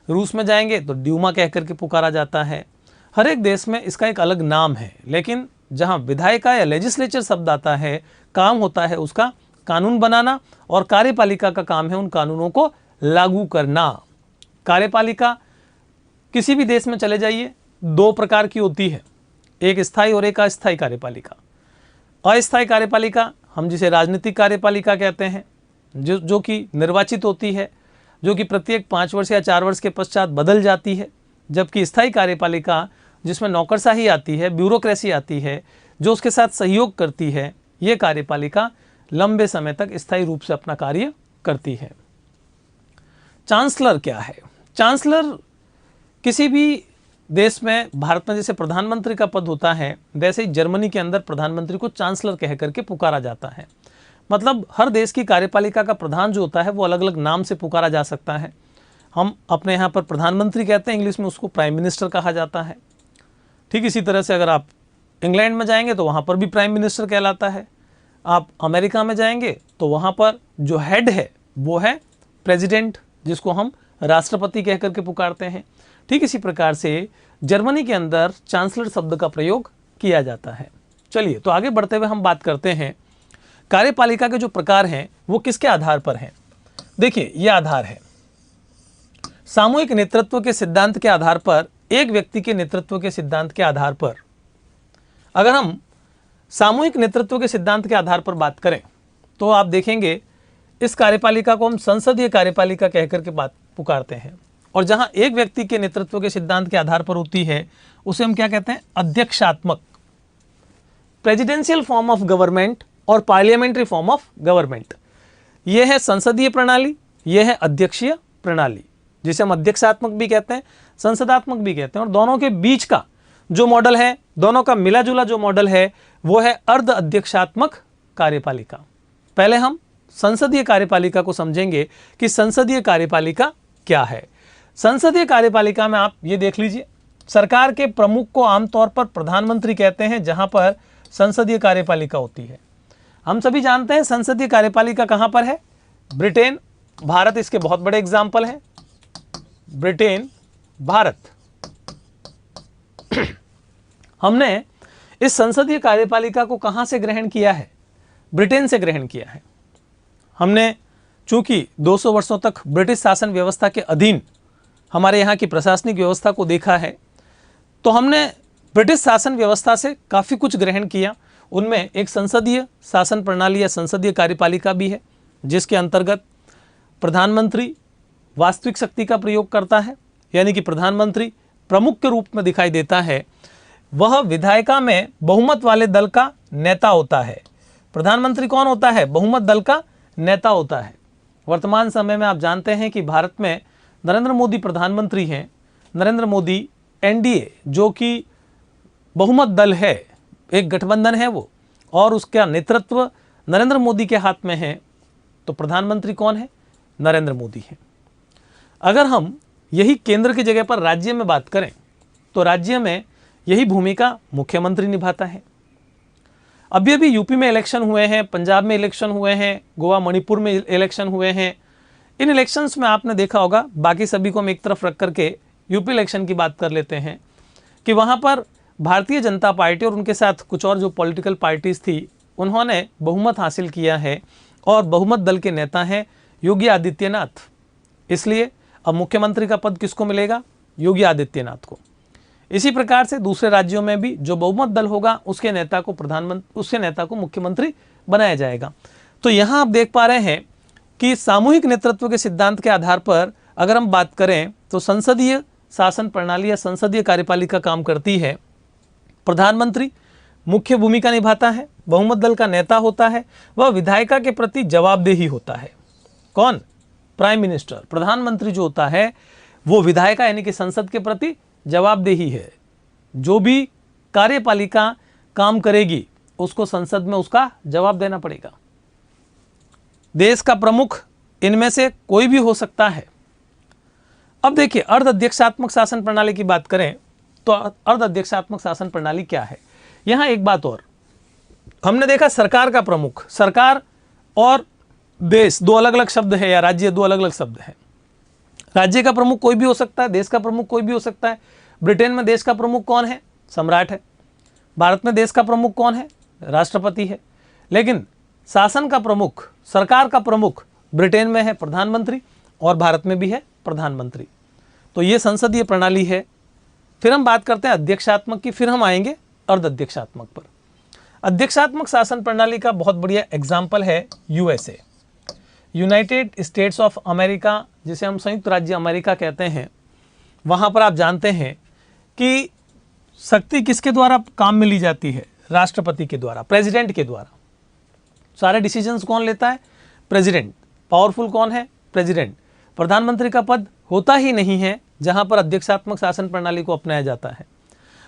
रूस में जाएंगे तो ड्यूमा कहकर के पुकारा जाता है। हर एक देश में इसका एक अलग नाम है, लेकिन जहाँ विधायिका या लेजिस्लेचर शब्द आता है, काम होता है उसका कानून बनाना, और कार्यपालिका का काम है उन कानूनों को लागू करना। कार्यपालिका किसी भी देश में चले जाइए 2 प्रकार की होती है, एक स्थायी और एक अस्थायी कार्यपालिका। अस्थायी कार्यपालिका हम जिसे राजनीतिक कार्यपालिका कहते हैं, जो कि निर्वाचित होती है, जो कि प्रत्येक 5 वर्ष या 4 वर्ष के पश्चात बदल जाती है। जबकि स्थायी कार्यपालिका जिसमें नौकरशाही आती है, ब्यूरोक्रेसी आती है, जो उसके साथ सहयोग करती है, ये कार्यपालिका लंबे समय तक स्थायी रूप से अपना कार्य करती है। चांसलर क्या है? चांसलर किसी भी देश में, भारत में जैसे प्रधानमंत्री का पद होता है, वैसे ही जर्मनी के अंदर प्रधानमंत्री को चांसलर कह करके पुकारा जाता है। मतलब हर देश की कार्यपालिका का प्रधान जो होता है वो अलग अलग नाम से पुकारा जा सकता है। हम अपने यहाँ पर प्रधानमंत्री कहते हैं, इंग्लिश में उसको प्राइम मिनिस्टर कहा जाता है। ठीक इसी तरह से अगर आप इंग्लैंड में जाएंगे तो वहाँ पर भी प्राइम मिनिस्टर कहलाता है। आप अमेरिका में जाएंगे तो वहाँ पर जो हेड है वो है प्रेसिडेंट, जिसको हम राष्ट्रपति कह करके पुकारते हैं। ठीक इसी प्रकार से जर्मनी के अंदर चांसलर शब्द का प्रयोग किया जाता है। चलिए तो आगे बढ़ते हुए हम बात करते हैं कार्यपालिका के जो प्रकार हैं वो किसके आधार पर हैं। देखिए ये आधार है सामूहिक नेतृत्व के सिद्धांत के आधार पर, एक व्यक्ति के नेतृत्व के सिद्धांत के आधार पर। अगर हम सामूहिक नेतृत्व के सिद्धांत के आधार पर बात करें तो आप देखेंगे इस कार्यपालिका को हम संसदीय कार्यपालिका कहकर के बात पुकारते हैं। और जहां एक व्यक्ति के नेतृत्व के सिद्धांत के आधार पर होती है उसे हम क्या कहते हैं, अध्यक्षात्मक, प्रेसिडेंशियल फॉर्म ऑफ गवर्नमेंट और पार्लियामेंट्री फॉर्म ऑफ गवर्नमेंट। यह है संसदीय प्रणाली, यह है अध्यक्षीय प्रणाली, जिसे हम अध्यक्षात्मक भी कहते हैं, संसदात्मक भी कहते हैं। और दोनों के बीच का जो मॉडल है, दोनों का मिला जुला जो मॉडल है वो है अर्ध अध्यक्षात्मक कार्यपालिका। पहले हम संसदीय कार्यपालिका को समझेंगे कि संसदीय कार्यपालिका क्या है। संसदीय कार्यपालिका में आप ये देख लीजिए, सरकार के प्रमुख को आमतौर पर प्रधानमंत्री कहते हैं, जहां पर संसदीय कार्यपालिका होती है। हम सभी जानते हैं संसदीय कार्यपालिका कहां पर है, ब्रिटेन, भारत इसके बहुत बड़े एग्जाम्पल हैं। ब्रिटेन, भारत। हमने इस संसदीय कार्यपालिका को कहां से ग्रहण किया है, ब्रिटेन से ग्रहण किया है। हमने चूंकि 200 वर्षों तक ब्रिटिश शासन व्यवस्था के अधीन हमारे यहाँ की प्रशासनिक व्यवस्था को देखा है, तो हमने ब्रिटिश शासन व्यवस्था से काफ़ी कुछ ग्रहण किया। उनमें एक संसदीय शासन प्रणाली या संसदीय कार्यपालिका भी है, जिसके अंतर्गत प्रधानमंत्री वास्तविक शक्ति का प्रयोग करता है, यानी कि प्रधानमंत्री प्रमुख के रूप में दिखाई देता है। वह विधायिका में बहुमत वाले दल का नेता होता है। प्रधानमंत्री कौन होता है, बहुमत दल का नेता होता है। वर्तमान समय में आप जानते हैं कि भारत में नरेंद्र मोदी प्रधानमंत्री हैं। नरेंद्र मोदी एनडीए जो कि बहुमत दल है, एक गठबंधन है वो, और उसका नेतृत्व नरेंद्र मोदी के हाथ में है। तो प्रधानमंत्री कौन है, नरेंद्र मोदी है। अगर हम यही केंद्र की जगह पर राज्य में बात करें तो राज्य में यही भूमिका मुख्यमंत्री निभाता है। अभी अभी यूपी में इलेक्शन हुए हैं, पंजाब में इलेक्शन हुए हैं, गोवा मणिपुर में इलेक्शन हुए हैं। इन इलेक्शंस में आपने देखा होगा, बाकी सभी को हम एक तरफ रख करके यूपी इलेक्शन की बात कर लेते हैं, कि वहाँ पर भारतीय जनता पार्टी और उनके साथ कुछ और जो पॉलिटिकल पार्टीज़ थी, उन्होंने बहुमत हासिल किया है और बहुमत दल के नेता हैं योगी आदित्यनाथ। इसलिए अब मुख्यमंत्री का पद किसको मिलेगा, योगी आदित्यनाथ को। इसी प्रकार से दूसरे राज्यों में भी जो बहुमत दल होगा उसके नेता को मुख्यमंत्री बनाया जाएगा। तो यहाँ आप देख पा रहे हैं कि सामूहिक नेतृत्व के सिद्धांत के आधार पर अगर हम बात करें तो संसदीय शासन प्रणाली या संसदीय कार्यपालिका काम करती है। प्रधानमंत्री मुख्य भूमिका निभाता है, बहुमत दल का नेता होता है, वह विधायिका के प्रति जवाबदेही होता है। कौन, प्राइम मिनिस्टर। प्रधानमंत्री जो होता है वो विधायिका यानी कि संसद के प्रति जवाबदेही है। जो भी कार्यपालिका काम करेगी उसको संसद में उसका जवाब देना पड़ेगा। देश का प्रमुख इनमें से कोई भी हो सकता है। अब देखिए अर्ध अध्यक्षात्मक शासन प्रणाली की बात करें तो अर्ध अध्यक्षात्मक शासन प्रणाली क्या है। यहां एक बात और, हमने देखा सरकार का प्रमुख, सरकार और देश दो अलग अलग शब्द है, या राज्य दो अलग अलग शब्द है। राज्य का प्रमुख कोई भी हो सकता है, देश का प्रमुख कोई भी हो सकता है। ब्रिटेन में देश का प्रमुख कौन है, सम्राट है। भारत में देश का प्रमुख कौन है, राष्ट्रपति है। लेकिन शासन का प्रमुख, सरकार का प्रमुख ब्रिटेन में है प्रधानमंत्री और भारत में भी है प्रधानमंत्री। तो ये संसदीय प्रणाली है। फिर हम बात करते हैं अध्यक्षात्मक की, फिर हम आएंगे अर्ध अध्यक्षात्मक पर। अध्यक्षात्मक शासन प्रणाली का बहुत बढ़िया एग्जाम्पल है USA, United states of America, जिसे हम संयुक्त राज्य अमेरिका कहते हैं। वहाँ पर आप जानते हैं कि शक्ति किसके द्वारा काम में ली जाती है, राष्ट्रपति के द्वारा, प्रेसिडेंट के द्वारा। सारे डिसीजंस कौन लेता है, प्रेसिडेंट। पावरफुल कौन है, प्रेसिडेंट। प्रधानमंत्री का पद होता ही नहीं है जहाँ पर अध्यक्षात्मक शासन प्रणाली को अपनाया जाता है।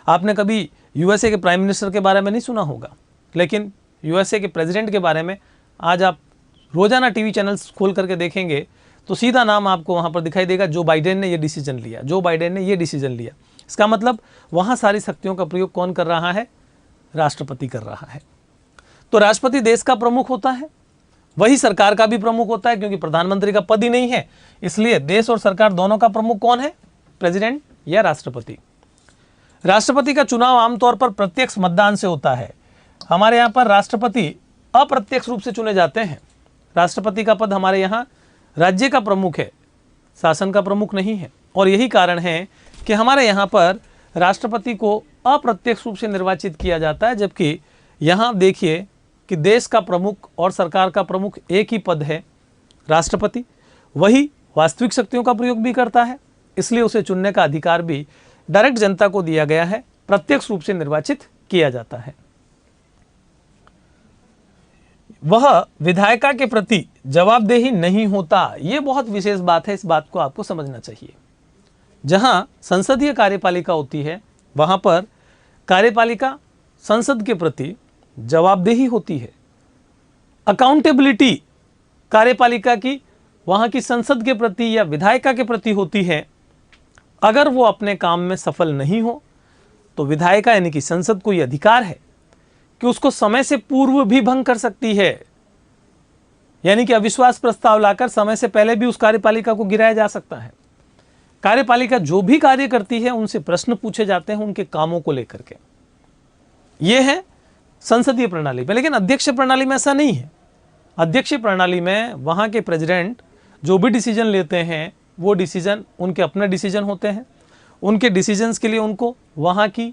आपने कभी यूएसए के प्राइम मिनिस्टर के बारे में नहीं सुना होगा, लेकिन यूएसए के प्रेसिडेंट के बारे में आज आप रोजाना टीवी चैनल्स खोल करके देखेंगे तो सीधा नाम आपको वहाँ पर दिखाई देगा, जो बाइडेन ने ये डिसीजन लिया, जो बाइडेन ने ये डिसीजन लिया। इसका मतलब वहाँ सारी शक्तियों का प्रयोग कौन कर रहा है, राष्ट्रपति कर रहा है। तो राष्ट्रपति देश का प्रमुख होता है, वही सरकार का भी प्रमुख होता है, क्योंकि प्रधानमंत्री का पद ही नहीं है, इसलिए देश और सरकार दोनों का प्रमुख कौन है? प्रेसिडेंट या राष्ट्रपति। राष्ट्रपति का चुनाव आमतौर पर प्रत्यक्ष मतदान से होता है। हमारे यहाँ पर राष्ट्रपति अप्रत्यक्ष रूप से चुने जाते हैं। राष्ट्रपति का पद हमारे यहाँ राज्य का प्रमुख है, शासन का प्रमुख नहीं है, और यही कारण है कि हमारे यहाँ पर राष्ट्रपति को अप्रत्यक्ष रूप से निर्वाचित किया जाता है, जबकि यहाँ देखिए कि देश का प्रमुख और सरकार का प्रमुख एक ही पद है, राष्ट्रपति। वही वास्तविक शक्तियों का प्रयोग भी करता है, इसलिए उसे चुनने का अधिकार भी डायरेक्ट जनता को दिया गया है, प्रत्यक्ष रूप से निर्वाचित किया जाता है। वह विधायिका के प्रति जवाबदेही नहीं होता, ये बहुत विशेष बात है, इस बात को आपको समझना चाहिए। जहां संसदीय कार्यपालिका होती है वहां पर कार्यपालिका संसद के प्रति जवाबदेही होती है। अकाउंटेबिलिटी कार्यपालिका की वहां की संसद के प्रति या विधायिका के प्रति होती है। अगर वो अपने काम में सफल नहीं हो तो विधायिका यानी कि संसद को यह अधिकार है कि उसको समय से पूर्व भी भंग कर सकती है, यानी कि अविश्वास प्रस्ताव लाकर समय से पहले भी उस कार्यपालिका को गिराया जा सकता है। कार्यपालिका जो भी कार्य करती है उनसे प्रश्न पूछे जाते हैं उनके कामों को लेकर के। यह है संसदीय प्रणाली में। लेकिन अध्यक्ष प्रणाली में ऐसा नहीं है। अध्यक्ष प्रणाली में वहां के प्रेसिडेंट जो भी डिसीजन लेते हैं वो डिसीजन उनके अपने डिसीजन होते हैं। उनके डिसीजंस के लिए उनको वहां की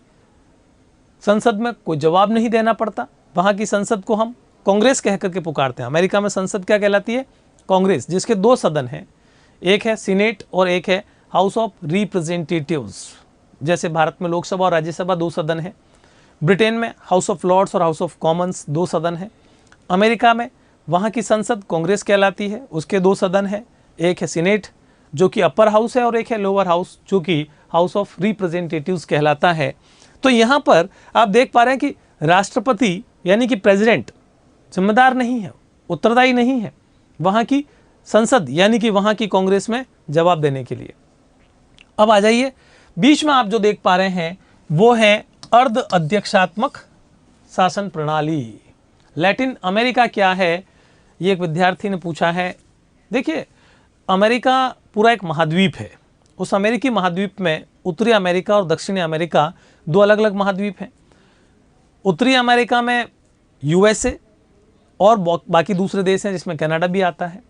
संसद में कोई जवाब नहीं देना पड़ता। वहां की संसद को हम कांग्रेस कह करके पुकारते हैं। अमेरिका में संसद क्या कहलाती है? कांग्रेस, जिसके दो सदन हैं, एक है सीनेट और एक है हाउस ऑफ रिप्रेजेंटेटिव्स। जैसे भारत में लोकसभा और राज्यसभा दो सदन है, ब्रिटेन में हाउस ऑफ लॉर्ड्स और हाउस ऑफ कॉमन्स दो सदन है, अमेरिका में वहाँ की संसद कांग्रेस कहलाती है, उसके दो सदन है, एक है सीनेट जो कि अपर हाउस है और एक है लोअर हाउस जो कि हाउस ऑफ रिप्रेजेंटेटिव्स कहलाता है। तो यहाँ पर आप देख पा रहे हैं कि राष्ट्रपति यानी कि प्रेसिडेंट जिम्मेदार नहीं है, उत्तरदायी नहीं है वहाँ की संसद यानी कि वहाँ की कांग्रेस में जवाब देने के लिए। अब आ जाइए, बीच में आप जो देख पा रहे हैं वो है अर्ध अध्यक्षात्मक शासन प्रणाली। लैटिन अमेरिका क्या है, ये एक विद्यार्थी ने पूछा है। देखिए, अमेरिका पूरा एक महाद्वीप है। उस अमेरिकी महाद्वीप में उत्तरी अमेरिका और दक्षिणी अमेरिका दो अलग अलग महाद्वीप हैं। उत्तरी अमेरिका में यूएसए और बाकी दूसरे देश हैं जिसमें कनाडा भी आता है।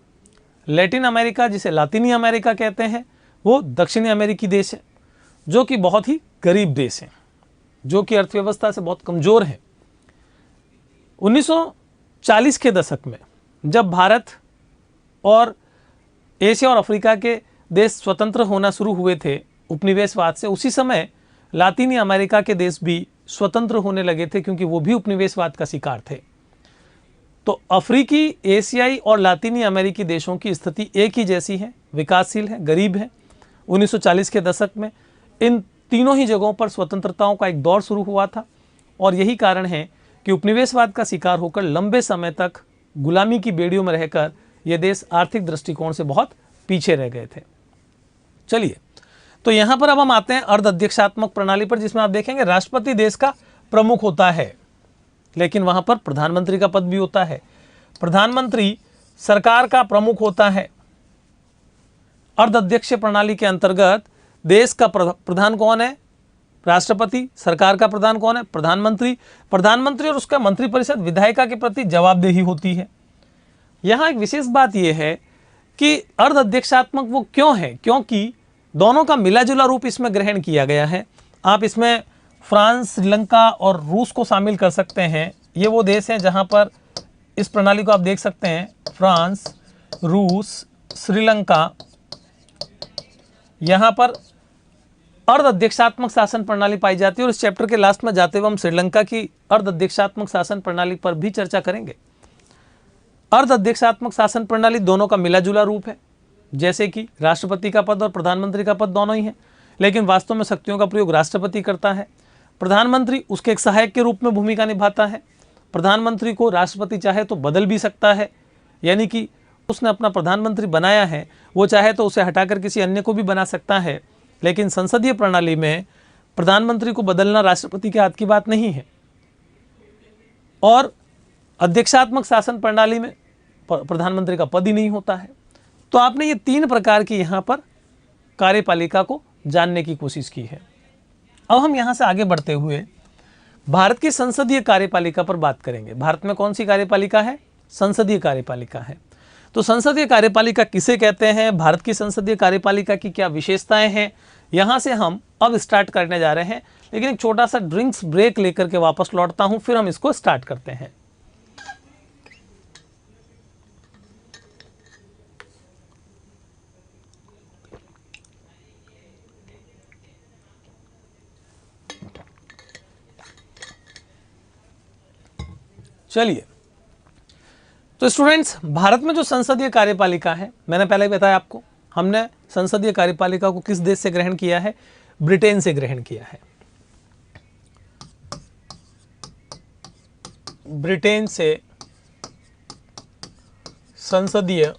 लैटिन अमेरिका जिसे लातिनी अमेरिका कहते हैं वो दक्षिणी अमेरिकी देश है जो कि बहुत ही गरीब देश हैं, जो कि अर्थव्यवस्था से बहुत कमज़ोर है। 1940 के दशक में जब भारत और एशिया और अफ्रीका के देश स्वतंत्र होना शुरू हुए थे उपनिवेशवाद से, उसी समय लातिनी अमेरिका के देश भी स्वतंत्र होने लगे थे क्योंकि वो भी उपनिवेशवाद का शिकार थे। तो अफ्रीकी, एशियाई और लातिनी अमेरिकी देशों की स्थिति एक ही जैसी है, विकासशील है, गरीब है। 1940 के दशक में इन तीनों ही जगहों पर स्वतंत्रताओं का एक दौर शुरू हुआ था और यही कारण है कि उपनिवेशवाद का शिकार होकर लंबे समय तक गुलामी की बेड़ियों में रहकर ये देश आर्थिक दृष्टिकोण से बहुत पीछे रह गए थे। चलिए, तो यहाँ पर अब हम आते हैं अर्ध अध्यक्षात्मक प्रणाली पर, जिसमें आप देखेंगे राष्ट्रपति देश का प्रमुख होता है, लेकिन वहाँ पर प्रधानमंत्री का पद भी होता है। प्रधानमंत्री सरकार का प्रमुख होता है। अर्ध अध्यक्षीय प्रणाली के अंतर्गत देश का प्रधान कौन है? राष्ट्रपति। सरकार का प्रधान कौन है? प्रधानमंत्री। प्रधानमंत्री और उसका मंत्रिपरिषद विधायिका के प्रति जवाबदेही होती है। यहाँ एक विशेष बात यह है कि अर्ध अध्यक्षात्मक वो क्यों है? क्योंकि दोनों का मिला जुला रूप इसमें ग्रहण किया गया है। आप इसमें फ्रांस, श्रीलंका और रूस को शामिल कर सकते हैं। ये वो देश हैं जहाँ पर इस प्रणाली को आप देख सकते हैं, फ्रांस, रूस, श्रीलंका। यहाँ पर अर्ध अध्यक्षात्मक शासन प्रणाली पाई जाती है और इस चैप्टर के लास्ट में जाते हुए हम श्रीलंका की अर्ध अध्यक्षात्मक शासन प्रणाली पर भी चर्चा करेंगे। अर्ध अध्यक्षात्मक शासन प्रणाली दोनों का मिला जुला रूप है, जैसे कि राष्ट्रपति का पद और प्रधानमंत्री का पद दोनों ही हैं, लेकिन वास्तव में शक्तियों का प्रयोग राष्ट्रपति करता है। प्रधानमंत्री उसके एक सहायक के रूप में भूमिका निभाता है। प्रधानमंत्री को राष्ट्रपति चाहे तो बदल भी सकता है, यानी कि उसने अपना प्रधानमंत्री बनाया है, वो चाहे तो उसे हटाकर किसी अन्य को भी बना सकता है। लेकिन संसदीय प्रणाली में प्रधानमंत्री को बदलना राष्ट्रपति के हाथ की बात नहीं है। और अध्यक्षात्मक शासन प्रणाली में प्रधानमंत्री का पद ही नहीं होता है। तो आपने ये 3 प्रकार की यहाँ पर कार्यपालिका को जानने की कोशिश की है। अब हम यहाँ से आगे बढ़ते हुए भारत की संसदीय कार्यपालिका पर बात करेंगे। भारत में कौन सी कार्यपालिका है? संसदीय कार्यपालिका है। तो संसदीय कार्यपालिका किसे कहते हैं, भारत की संसदीय कार्यपालिका की क्या विशेषताएं हैं, यहाँ से हम अब स्टार्ट करने जा रहे हैं। लेकिन एक छोटा सा ड्रिंक्स ब्रेक लेकर के वापस लौटता हूँ, फिर हम इसको स्टार्ट करते हैं। चलिए, तो स्टूडेंट्स, भारत में जो संसदीय कार्यपालिका है, मैंने पहले ही बताया आपको, हमने संसदीय कार्यपालिका को किस देश से ग्रहण किया है? ब्रिटेन से ग्रहण किया है। ब्रिटेन से संसदीय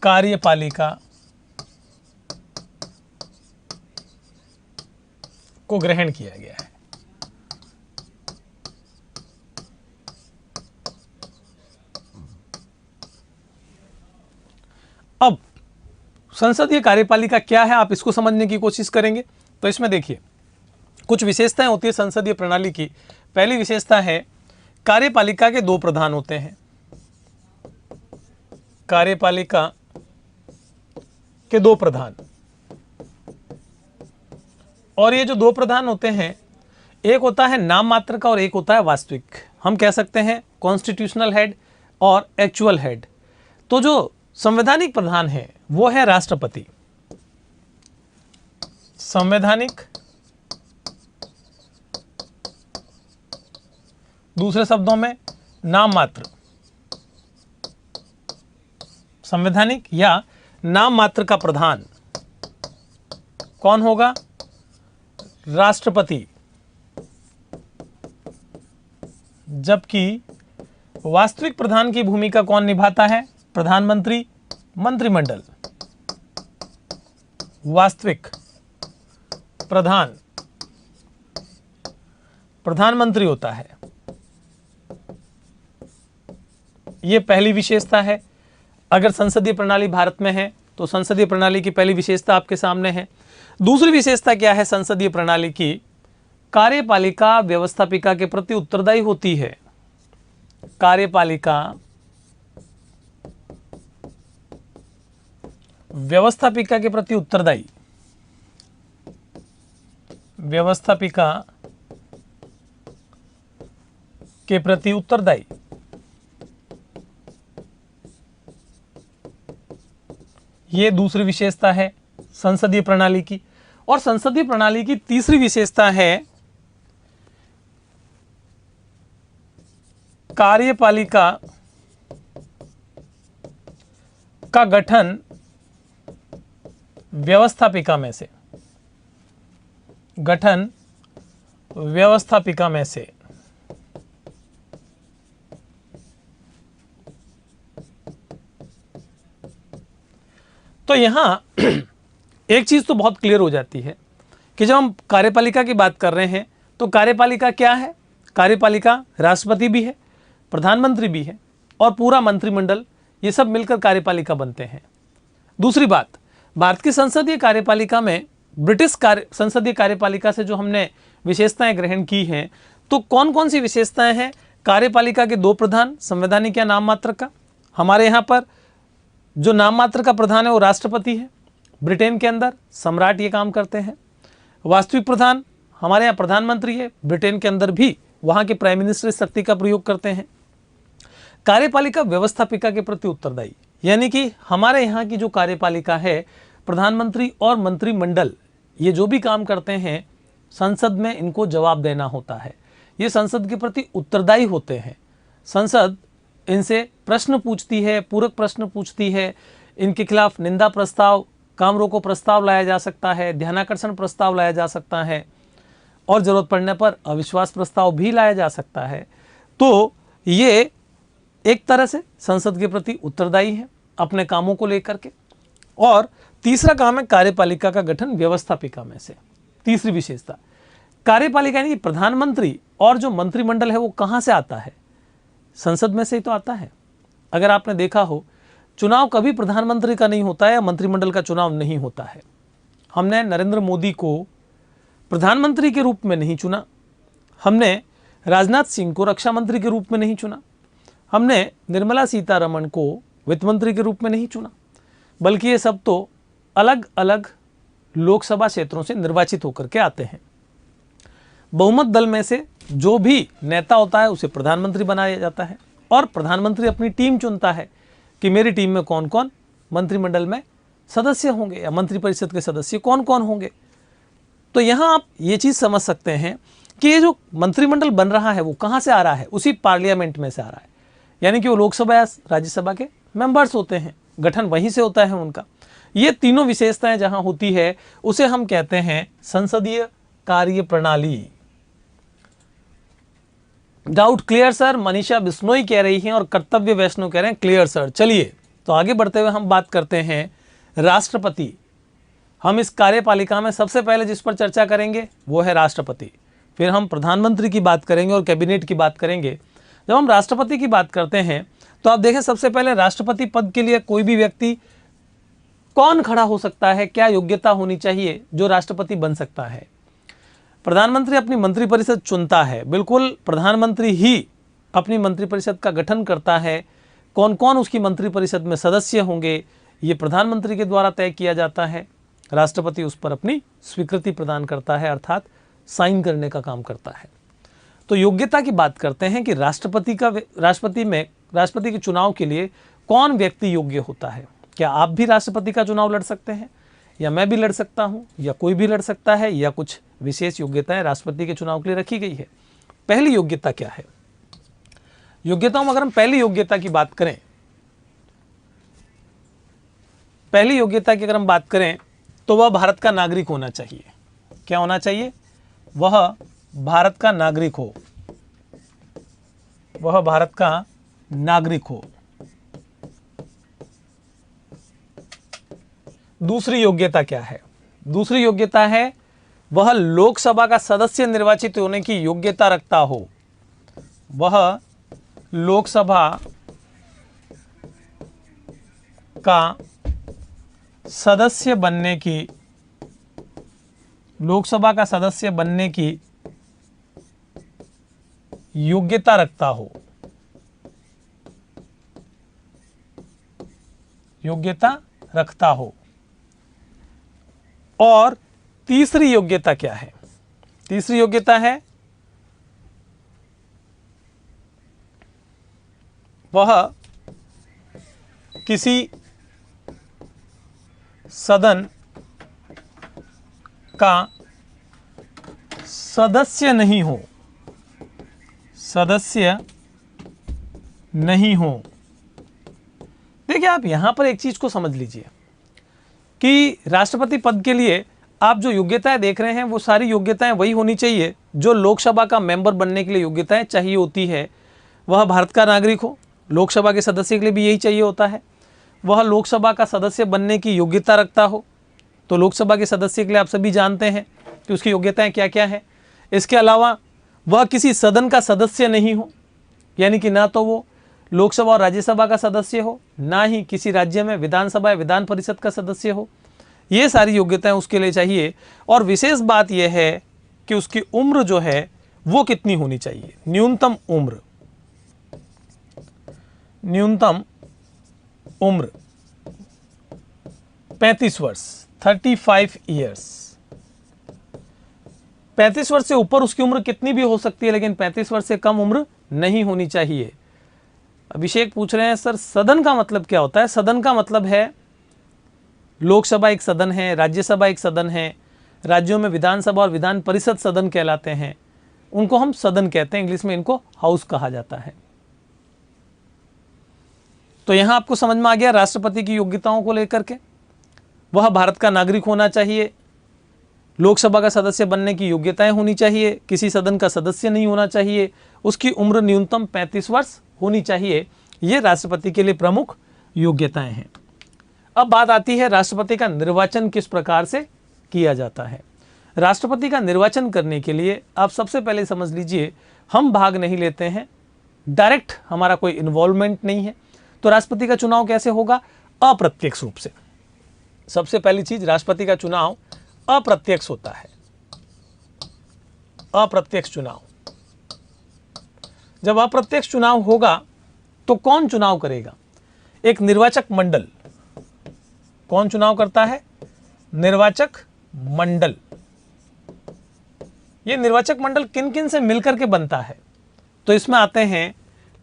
कार्यपालिका को ग्रहण किया गया है। अब संसदीय कार्यपालिका क्या है, आप इसको समझने की कोशिश करेंगे। तो इसमें देखिए, कुछ विशेषताएं होती है संसदीय प्रणाली की। पहली विशेषता है, कार्यपालिका के 2 प्रधान होते हैं। कार्यपालिका के 2 प्रधान, और ये जो 2 प्रधान होते हैं, एक होता है नाम मात्र का और एक होता है वास्तविक। हम कह सकते हैं कॉन्स्टिट्यूशनल हेड और एक्चुअल हेड। तो जो संवैधानिक प्रधान है वो है राष्ट्रपति। संवैधानिक, दूसरे शब्दों में नाम मात्र, संवैधानिक या नाम मात्र का प्रधान कौन होगा? राष्ट्रपति। जबकि वास्तविक प्रधान की भूमिका कौन निभाता है? प्रधानमंत्री, मंत्रिमंडल। वास्तविक प्रधान प्रधानमंत्री होता है। यह पहली विशेषता है। अगर संसदीय प्रणाली भारत में है तो संसदीय प्रणाली की पहली विशेषता आपके सामने है। दूसरी विशेषता क्या है संसदीय प्रणाली की? कार्यपालिका व्यवस्थापिका के प्रति उत्तरदायी होती है। कार्यपालिका व्यवस्थापिका के प्रति उत्तरदायी। व्यवस्थापिका के प्रति उत्तरदायी। ये दूसरी विशेषता है संसदीय प्रणाली की। और संसदीय प्रणाली की तीसरी विशेषता है कार्यपालिका का गठन व्यवस्थापिका में से। गठन व्यवस्थापिका में से। तो यहां एक चीज तो बहुत क्लियर हो जाती है कि जब हम कार्यपालिका की बात कर रहे हैं तो कार्यपालिका क्या है? कार्यपालिका राष्ट्रपति भी है, प्रधानमंत्री भी है और पूरा मंत्रिमंडल, ये सब मिलकर कार्यपालिका बनते हैं। दूसरी बात, भारत की संसदीय कार्यपालिका में ब्रिटिश संसदीय कार्यपालिका से जो हमने विशेषताएं ग्रहण की हैं, तो कौन कौन सी विशेषताएं हैं? कार्यपालिका के 2 प्रधान, संवैधानिक या नाम मात्र का। हमारे यहाँ पर जो नाम मात्र का प्रधान है वो राष्ट्रपति है। ब्रिटेन के अंदर सम्राट ये काम करते हैं। वास्तविक प्रधान हमारे यहाँ प्रधानमंत्री है। ब्रिटेन के अंदर भी वहाँ के प्राइम मिनिस्टर इस शक्ति का प्रयोग करते हैं। कार्यपालिका व्यवस्थापिका के प्रति उत्तरदायी, यानी कि हमारे यहाँ की जो कार्यपालिका है, प्रधानमंत्री और मंत्रिमंडल ये जो भी काम करते हैं संसद में इनको जवाब देना होता है। ये संसद के प्रति उत्तरदायी होते हैं। संसद इनसे प्रश्न पूछती है, पूरक प्रश्न पूछती है, इनके खिलाफ निंदा प्रस्ताव, काम रोको प्रस्ताव लाया जा सकता है, ध्यानाकर्षण प्रस्ताव लाया जा सकता है और ज़रूरत पड़ने पर अविश्वास प्रस्ताव भी लाया जा सकता है। तो ये एक तरह से संसद के प्रति उत्तरदायी है अपने कामों को लेकर के। और तीसरा काम है कार्यपालिका का गठन व्यवस्थापिका में से। तीसरी विशेषता, कार्यपालिका यानी कि प्रधानमंत्री और जो मंत्रिमंडल है वो कहाँ से आता है? संसद में से ही तो आता है। अगर आपने देखा हो, चुनाव कभी प्रधानमंत्री का नहीं होता है या मंत्रिमंडल का चुनाव नहीं होता है। हमने नरेंद्र मोदी को प्रधानमंत्री के रूप में नहीं चुना, हमने राजनाथ सिंह को रक्षा मंत्री के रूप में नहीं चुना, हमने निर्मला सीतारमण को वित्त मंत्री के रूप में नहीं चुना, बल्कि ये सब तो अलग अलग लोकसभा क्षेत्रों से निर्वाचित होकर के आते हैं। बहुमत दल में से जो भी नेता होता है उसे प्रधानमंत्री बनाया जाता है और प्रधानमंत्री अपनी टीम चुनता है कि मेरी टीम में कौन कौन मंत्रिमंडल में सदस्य होंगे या मंत्रिपरिषद के सदस्य कौन कौन होंगे। तो यहाँ आप ये चीज़ समझ सकते हैं कि ये जो मंत्रिमंडल बन रहा है वो कहाँ से आ रहा है? उसी पार्लियामेंट में से आ रहा है, यानी कि वो लोकसभा या राज्यसभा के मेंबर्स होते हैं, गठन वहीं से होता है उनका। ये तीनों विशेषताएं जहां होती है उसे हम कहते हैं संसदीय कार्य प्रणाली। Doubt clear sir? Manisha Bishnoi कह रही हैं और कर्तव्य वैष्णव कह रहे हैं क्लियर सर। चलिए तो आगे बढ़ते हुए हम बात करते हैं राष्ट्रपति। हम इस कार्यपालिका में सबसे पहले जिस पर चर्चा करेंगे वो है राष्ट्रपति, फिर हम प्रधानमंत्री की बात करेंगे और कैबिनेट की बात करेंगे। जब हम राष्ट्रपति की बात करते हैं तो आप देखें सबसे पहले राष्ट्रपति पद के लिए कोई भी व्यक्ति कौन खड़ा हो सकता है, क्या योग्यता होनी चाहिए जो राष्ट्रपति बन सकता है। प्रधानमंत्री अपनी मंत्रिपरिषद चुनता है, बिल्कुल प्रधानमंत्री ही अपनी मंत्रिपरिषद का गठन करता है। कौन कौन उसकी मंत्रिपरिषद में सदस्य होंगे ये प्रधानमंत्री के द्वारा तय किया जाता है। राष्ट्रपति उस पर अपनी स्वीकृति प्रदान करता है, अर्थात साइन करने का काम करता है। तो योग्यता की बात करते हैं कि राष्ट्रपति के चुनाव के लिए कौन व्यक्ति योग्य होता है। क्या आप भी राष्ट्रपति का चुनाव लड़ सकते हैं, या मैं भी लड़ सकता हूं, या कोई भी लड़ सकता है, या कुछ विशेष योग्यताएं राष्ट्रपति के चुनाव के लिए रखी गई है। पहली योग्यता क्या है? योग्यताओं में अगर हम पहली योग्यता की बात करें, पहली योग्यता की अगर हम बात करें तो वह भारत का नागरिक होना चाहिए। क्या होना चाहिए? वह भारत का नागरिक हो, वह भारत का नागरिक हो। दूसरी योग्यता क्या है? दूसरी योग्यता है वह लोकसभा का सदस्य निर्वाचित होने की योग्यता रखता हो, वह लोकसभा का सदस्य बनने की, लोकसभा का सदस्य बनने की योग्यता रखता हो, योग्यता रखता हो। और तीसरी योग्यता क्या है? तीसरी योग्यता है वह किसी सदन का सदस्य नहीं हो, सदस्य नहीं हो। देखिए आप यहां पर एक चीज को समझ लीजिए कि राष्ट्रपति पद के लिए आप जो योग्यताएं देख रहे हैं वो सारी योग्यताएं वही होनी चाहिए जो लोकसभा का मेंबर बनने के लिए योग्यताएं चाहिए होती है। वह भारत का नागरिक हो, लोकसभा के सदस्य के लिए भी यही चाहिए होता है। वह लोकसभा का सदस्य बनने की योग्यता रखता हो, तो लोकसभा के सदस्य के लिए आप सभी जानते हैं कि उसकी योग्यताएं क्या क्या है। इसके अलावा वह किसी सदन का सदस्य नहीं हो, यानी कि ना तो वो लोकसभा और राज्यसभा का सदस्य हो, ना ही किसी राज्य में विधानसभा या विधान परिषद का सदस्य हो। ये सारी योग्यताएं उसके लिए चाहिए। और विशेष बात यह है कि उसकी उम्र जो है वो कितनी होनी चाहिए? न्यूनतम उम्र, न्यूनतम उम्र 35 वर्ष, 35 ईयर्स। 35 वर्ष से ऊपर उसकी उम्र कितनी भी हो सकती है, लेकिन 35 वर्ष से कम उम्र नहीं होनी चाहिए। अभिषेक पूछ रहे हैं सर सदन का मतलब क्या होता है? सदन का मतलब है लोकसभा एक सदन है, राज्यसभा एक सदन है, राज्यों में विधानसभा और विधान परिषद सदन कहलाते हैं, उनको हम सदन कहते हैं, इंग्लिश में इनको हाउस कहा जाता है। तो यहां आपको समझ में आ गया राष्ट्रपति की योग्यताओं को लेकर के। वह भारत का नागरिक होना चाहिए, लोकसभा का सदस्य बनने की योग्यताएं होनी चाहिए, किसी सदन का सदस्य नहीं होना चाहिए, उसकी उम्र न्यूनतम 35 वर्ष होनी चाहिए। ये राष्ट्रपति के लिए प्रमुख योग्यताएं हैं। अब बात आती है राष्ट्रपति का निर्वाचन किस प्रकार से किया जाता है। राष्ट्रपति का निर्वाचन करने के लिए आप सबसे पहले समझ लीजिए हम भाग नहीं लेते हैं, डायरेक्ट हमारा कोई इन्वॉल्वमेंट नहीं है। तो राष्ट्रपति का चुनाव कैसे होगा? अप्रत्यक्ष रूप से। सबसे पहली चीज, राष्ट्रपति का चुनाव अप्रत्यक्ष होता है। अप्रत्यक्ष चुनाव, जब अप्रत्यक्ष चुनाव होगा तो कौन चुनाव करेगा? एक निर्वाचक मंडल। कौन चुनाव करता है? निर्वाचक मंडल। यह निर्वाचक मंडल किन किन से मिलकर के बनता है? तो इसमें आते हैं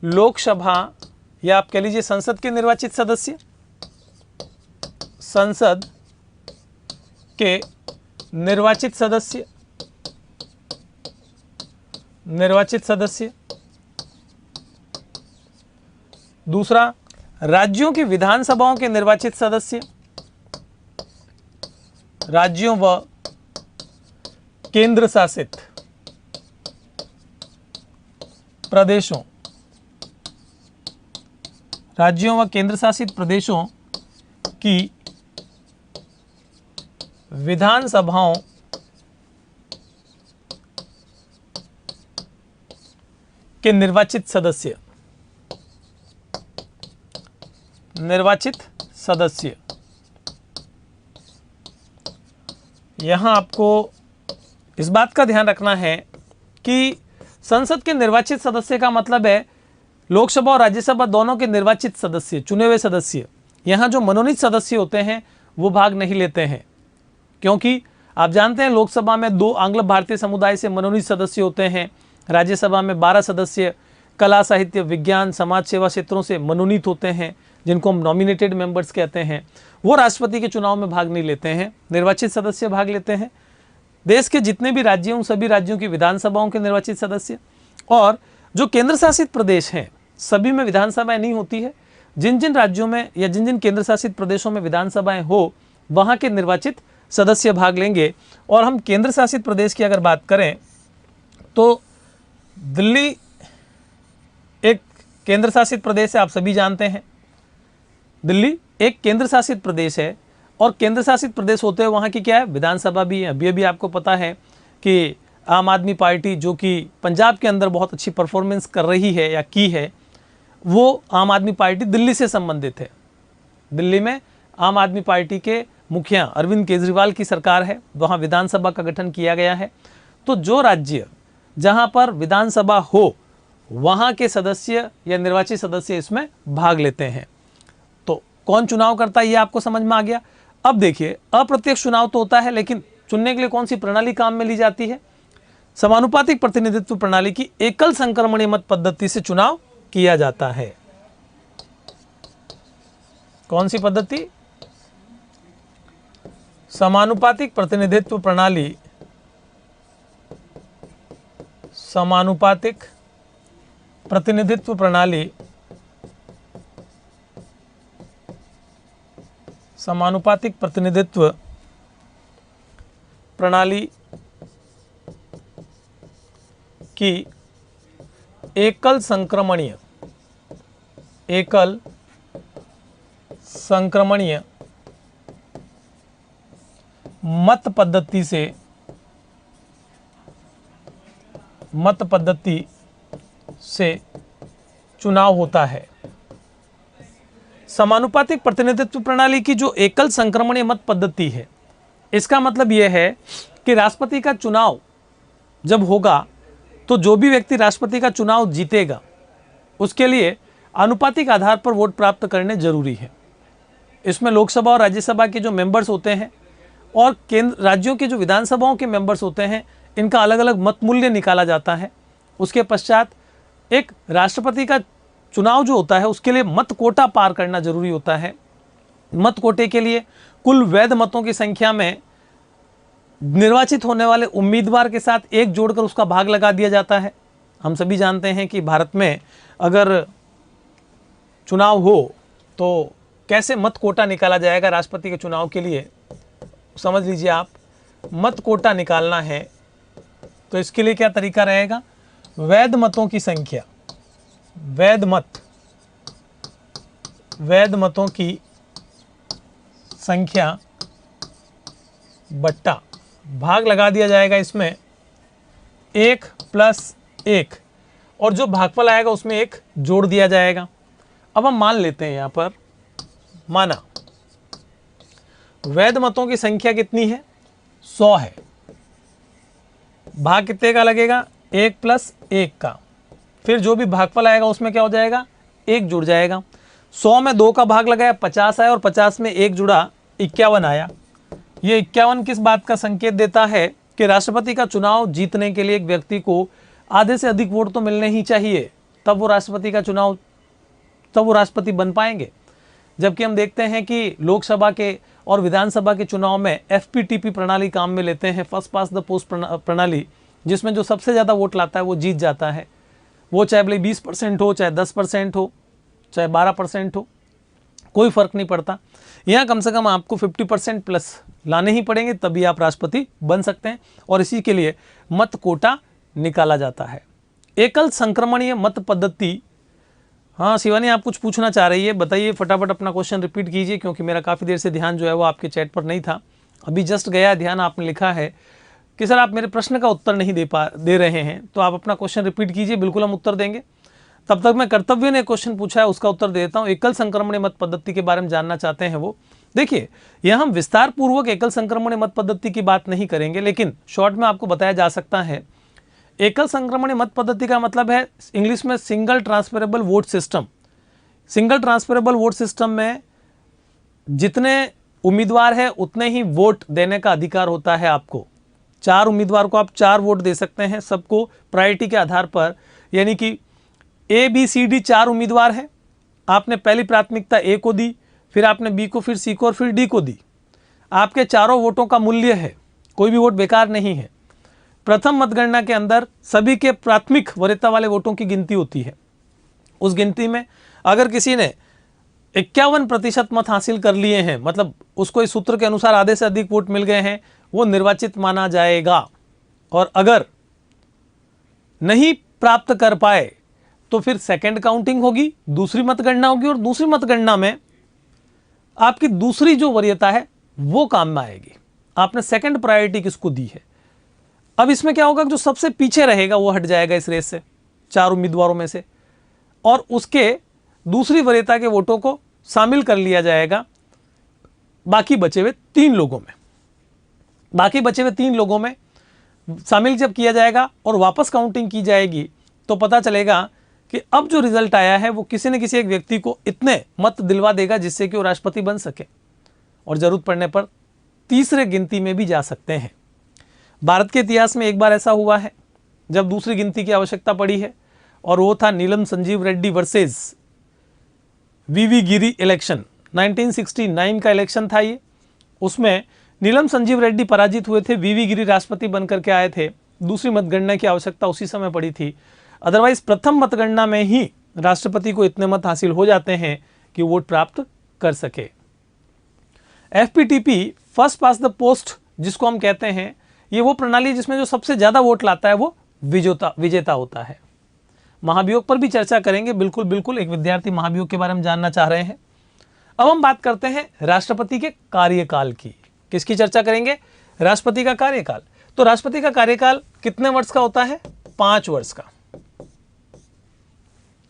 लोकसभा या आप कह लीजिए संसद के निर्वाचित सदस्य, संसद के निर्वाचित सदस्य, निर्वाचित सदस्य। दूसरा, राज्यों की विधानसभाओं के निर्वाचित सदस्य, राज्यों व केंद्र शासित प्रदेशों, राज्यों व केंद्र शासित प्रदेशों की विधानसभाओं के निर्वाचित सदस्य, निर्वाचित सदस्य। यहां आपको इस बात का ध्यान रखना है कि संसद के निर्वाचित सदस्य का मतलब है लोकसभा और राज्यसभा दोनों के निर्वाचित सदस्य, चुने हुए सदस्य। यहां जो मनोनीत सदस्य होते हैं वो भाग नहीं लेते हैं, क्योंकि आप जानते हैं लोकसभा में 2 आंग्ल भारतीय समुदाय से मनोनीत सदस्य होते हैं, राज्यसभा में 12 सदस्य कला, साहित्य, विज्ञान, समाज सेवा क्षेत्रों से मनोनीत होते हैं, जिनको हम नॉमिनेटेड मेंबर्स कहते हैं। वो राष्ट्रपति के चुनाव में भाग नहीं लेते हैं, निर्वाचित सदस्य भाग लेते हैं। देश के जितने भी राज्य हैं उन सभी राज्यों की विधानसभाओं के निर्वाचित सदस्य, और जो केंद्र शासित प्रदेश हैं सभी में विधानसभाएं नहीं होती है। जिन जिन राज्यों में या जिन जिन केंद्र शासित प्रदेशों में विधानसभाएं हो वहां के निर्वाचित सदस्य भाग लेंगे। और हम केंद्र शासित प्रदेश की अगर बात करें तो दिल्ली एक केंद्र शासित प्रदेश है, आप सभी जानते हैं। दिल्ली एक केंद्र शासित प्रदेश है, और केंद्र शासित प्रदेश होते हुए वहाँ की क्या है? विधानसभा भी है। अभी अभी आपको पता है कि आम आदमी पार्टी जो कि पंजाब के अंदर बहुत अच्छी परफॉर्मेंस कर रही है या की है, वो आम आदमी पार्टी दिल्ली से संबंधित है। दिल्ली में आम आदमी पार्टी के मुखिया अरविंद केजरीवाल की सरकार है, वहाँ विधानसभा का गठन किया गया है। तो जो राज्य जहाँ पर विधानसभा हो वहाँ के सदस्य या निर्वाचित सदस्य इसमें भाग लेते हैं। तो कौन चुनाव करता है ये आपको समझ में आ गया। अब देखिए, अप्रत्यक्ष चुनाव तो होता है, लेकिन चुनने के लिए कौन सी प्रणाली काम में ली जाती है? समानुपातिक प्रतिनिधित्व प्रणाली की एकल संक्रमणीय मत पद्धति से चुनाव किया जाता है। कौन सी पद्धति? समानुपातिक प्रतिनिधित्व प्रणाली, समानुपातिक प्रतिनिधित्व प्रणाली, समानुपातिक प्रतिनिधित्व प्रणाली की एकल संक्रमणीय मत पद्धति से चुनाव होता है। समानुपातिक प्रतिनिधित्व प्रणाली की जो एकल संक्रमणीय मत पद्धति है, इसका मतलब यह है कि राष्ट्रपति का चुनाव जब होगा तो जो भी व्यक्ति राष्ट्रपति का चुनाव जीतेगा उसके लिए आनुपातिक आधार पर वोट प्राप्त करने जरूरी है। इसमें लोकसभा और राज्यसभा के जो मेंबर्स होते हैं और केंद्र राज्यों के जो विधानसभाओं के मेंबर्स होते हैं, इनका अलग अलग मत मूल्य निकाला जाता है। उसके पश्चात एक राष्ट्रपति का चुनाव जो होता है उसके लिए मत कोटा पार करना जरूरी होता है। मत कोटे के लिए कुल वैध मतों की संख्या में निर्वाचित होने वाले उम्मीदवार के साथ एक जोड़कर उसका भाग लगा दिया जाता है। हम सभी जानते हैं कि भारत में अगर चुनाव हो तो कैसे मत कोटा निकाला जाएगा राष्ट्रपति के चुनाव के लिए। समझ लीजिए, आप मत कोटा निकालना है तो इसके लिए क्या तरीका रहेगा? वैध मतों की संख्या, वैध मतों की संख्या बट्टा भाग लगा दिया जाएगा इसमें 1 + 1 और जो भागफल आएगा उसमें 1 जोड़ दिया जाएगा। अब हम मान लेते हैं यहाँ पर, माना वैध मतों की संख्या कितनी है, 100 है। भाग कितने का लगेगा, 1 + 1 का। फिर जो भी भागफल आएगा उसमें क्या हो जाएगा, 1 जुड़ जाएगा। 100 में 2 का भाग लगाया 50 आया और 50 में 1 जुड़ा 51 आया। ये 51 किस बात का संकेत देता है कि राष्ट्रपति का चुनाव जीतने के लिए एक व्यक्ति को आधे से अधिक वोट तो मिलने ही चाहिए, तब वो राष्ट्रपति बन पाएंगे। जबकि हम देखते हैं कि लोकसभा के और विधानसभा के चुनाव में FPTP प्रणाली काम में लेते हैं, फर्स्ट पास द पोस्ट प्रणाली, जिसमें जो सबसे ज़्यादा वोट लाता है वो जीत जाता है। वो चाहे भले 20% हो, चाहे 10% हो, चाहे 12% हो, कोई फर्क नहीं पड़ता। यहाँ कम से कम आपको 50% प्लस लाने ही पड़ेंगे, तभी आप राष्ट्रपति बन सकते हैं और इसी के लिए मत कोटा निकाला जाता है। एकल संक्रमणीय मत पद्धति, हाँ शिवानी आप कुछ पूछना चाह रही है, बताइए फटाफट अपना क्वेश्चन रिपीट कीजिए, क्योंकि मेरा काफ़ी देर से ध्यान जो है वो आपके चैट पर नहीं था, अभी जस्ट गया ध्यान। आपने लिखा है कि सर आप मेरे प्रश्न का उत्तर नहीं दे रहे हैं, तो आप अपना क्वेश्चन रिपीट कीजिए, बिल्कुल हम उत्तर देंगे। तब तक मैं कर्तव्य ने क्वेश्चन पूछा है उसका उत्तर देता हूँ। एकल संक्रमणीय मत पद्धति के बारे में जानना चाहते हैं वो, देखिए यह हम विस्तार पूर्वक एकल संक्रमणीय मत पद्धति की बात नहीं करेंगे, लेकिन शॉर्ट में आपको बताया जा सकता है। एकल संक्रमणीय मत पद्धति का मतलब है इंग्लिश में single transferable vote system. Single transferable vote system में जितने उम्मीदवार है उतने ही वोट देने का अधिकार होता है आपको। 4 उम्मीदवार को आप 4 वोट दे सकते हैं, सबको प्रायोरिटी के आधार पर, यानी कि ABCD 4 उम्मीदवार है, आपने पहली प्राथमिकता A को दी, फिर आपने B को, फिर C को और फिर D को दी। आपके चारों वोटों का मूल्य है, कोई भी वोट बेकार नहीं है। प्रथम मतगणना के अंदर सभी के प्राथमिक वरीयता वाले वोटों की गिनती होती है। उस गिनती में अगर किसी ने 51% मत हासिल कर लिए हैं, मतलब उसको इस सूत्र के अनुसार आधे से अधिक वोट मिल गए हैं, वो निर्वाचित माना जाएगा। और अगर नहीं प्राप्त कर पाए तो फिर सेकंड काउंटिंग होगी, दूसरी मतगणना होगी और दूसरी मतगणना में आपकी दूसरी जो वरीयता है वो काम में आएगी। आपने सेकंड प्रायोरिटी किसको दी है। अब इसमें क्या होगा, जो सबसे पीछे रहेगा वो हट जाएगा इस रेस से, 4 उम्मीदवारों में से, और उसके दूसरी वरीयता के वोटों को शामिल कर लिया जाएगा बाकी बचे हुए 3 लोगों में। बाकी बचे हुए 3 लोगों में शामिल जब किया जाएगा और वापस काउंटिंग की जाएगी तो पता चलेगा कि अब जो रिजल्ट आया है वो किसी न किसी एक व्यक्ति को इतने मत दिलवा देगा जिससे कि वो राष्ट्रपति बन सके, और जरूरत पड़ने पर तीसरे गिनती में भी जा सकते हैं। भारत के इतिहास में एक बार ऐसा हुआ है जब दूसरी गिनती की आवश्यकता पड़ी है, और वो था नीलम संजीव रेड्डी वर्सेस VV गिरी इलेक्शन। 1969 का इलेक्शन था ये, उसमें नीलम संजीव रेड्डी पराजित हुए थे, VV गिरी राष्ट्रपति बनकर के आए थे। दूसरी मतगणना की आवश्यकता उसी समय पड़ी थी, अदरवाइज प्रथम मतगणना में ही राष्ट्रपति को इतने मत हासिल हो जाते हैं कि वोट प्राप्त कर सके। FPTP first pass the post जिसको हम कहते हैं, ये वो प्रणाली जिसमें जो सबसे ज्यादा वोट लाता है वो विजेता होता है। महाभियोग पर भी चर्चा करेंगे, बिल्कुल बिल्कुल, एक विद्यार्थी महाभियोग के बारे में जानना चाह रहे हैं। अब हम बात करते हैं राष्ट्रपति के कार्यकाल की। किसकी चर्चा करेंगे, राष्ट्रपति का कार्यकाल। तो राष्ट्रपति का कार्यकाल कितने वर्ष का होता है, 5 वर्ष का।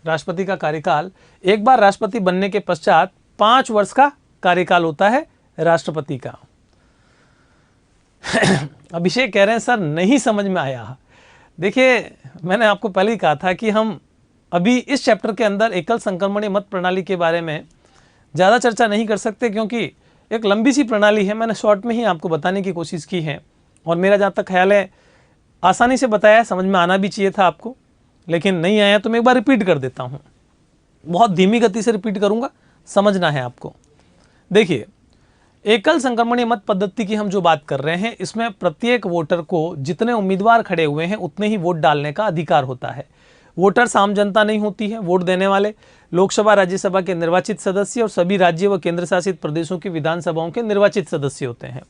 राष्ट्रपति का कार्यकाल, एक बार राष्ट्रपति बनने के पश्चात 5 वर्ष का कार्यकाल होता है राष्ट्रपति का। अभिषेक कह रहे हैं सर नहीं समझ में आया। देखिए मैंने आपको पहले ही कहा था कि हम अभी इस चैप्टर के अंदर एकल संक्रमणीय मत प्रणाली के बारे में ज़्यादा चर्चा नहीं कर सकते, क्योंकि एक लंबी सी प्रणाली है। मैंने शॉर्ट में ही आपको बताने की कोशिश की है, और मेरा जहाँ तक ख्याल है आसानी से बताया, समझ में आना भी चाहिए था आपको, लेकिन नहीं आया तो मैं एक बार रिपीट कर देता हूँ। बहुत धीमी गति से रिपीट करूँगा, समझना है आपको। देखिए एकल संक्रमणीय मत पद्धति की हम जो बात कर रहे हैं, इसमें प्रत्येक वोटर को जितने उम्मीदवार खड़े हुए हैं उतने ही वोट डालने का अधिकार होता है। वोटर्स आम जनता नहीं होती है, वोट देने वाले लोकसभा राज्यसभा के निर्वाचित सदस्य और सभी राज्य व केंद्र शासित प्रदेशों की विधानसभाओं के निर्वाचित सदस्य होते हैं।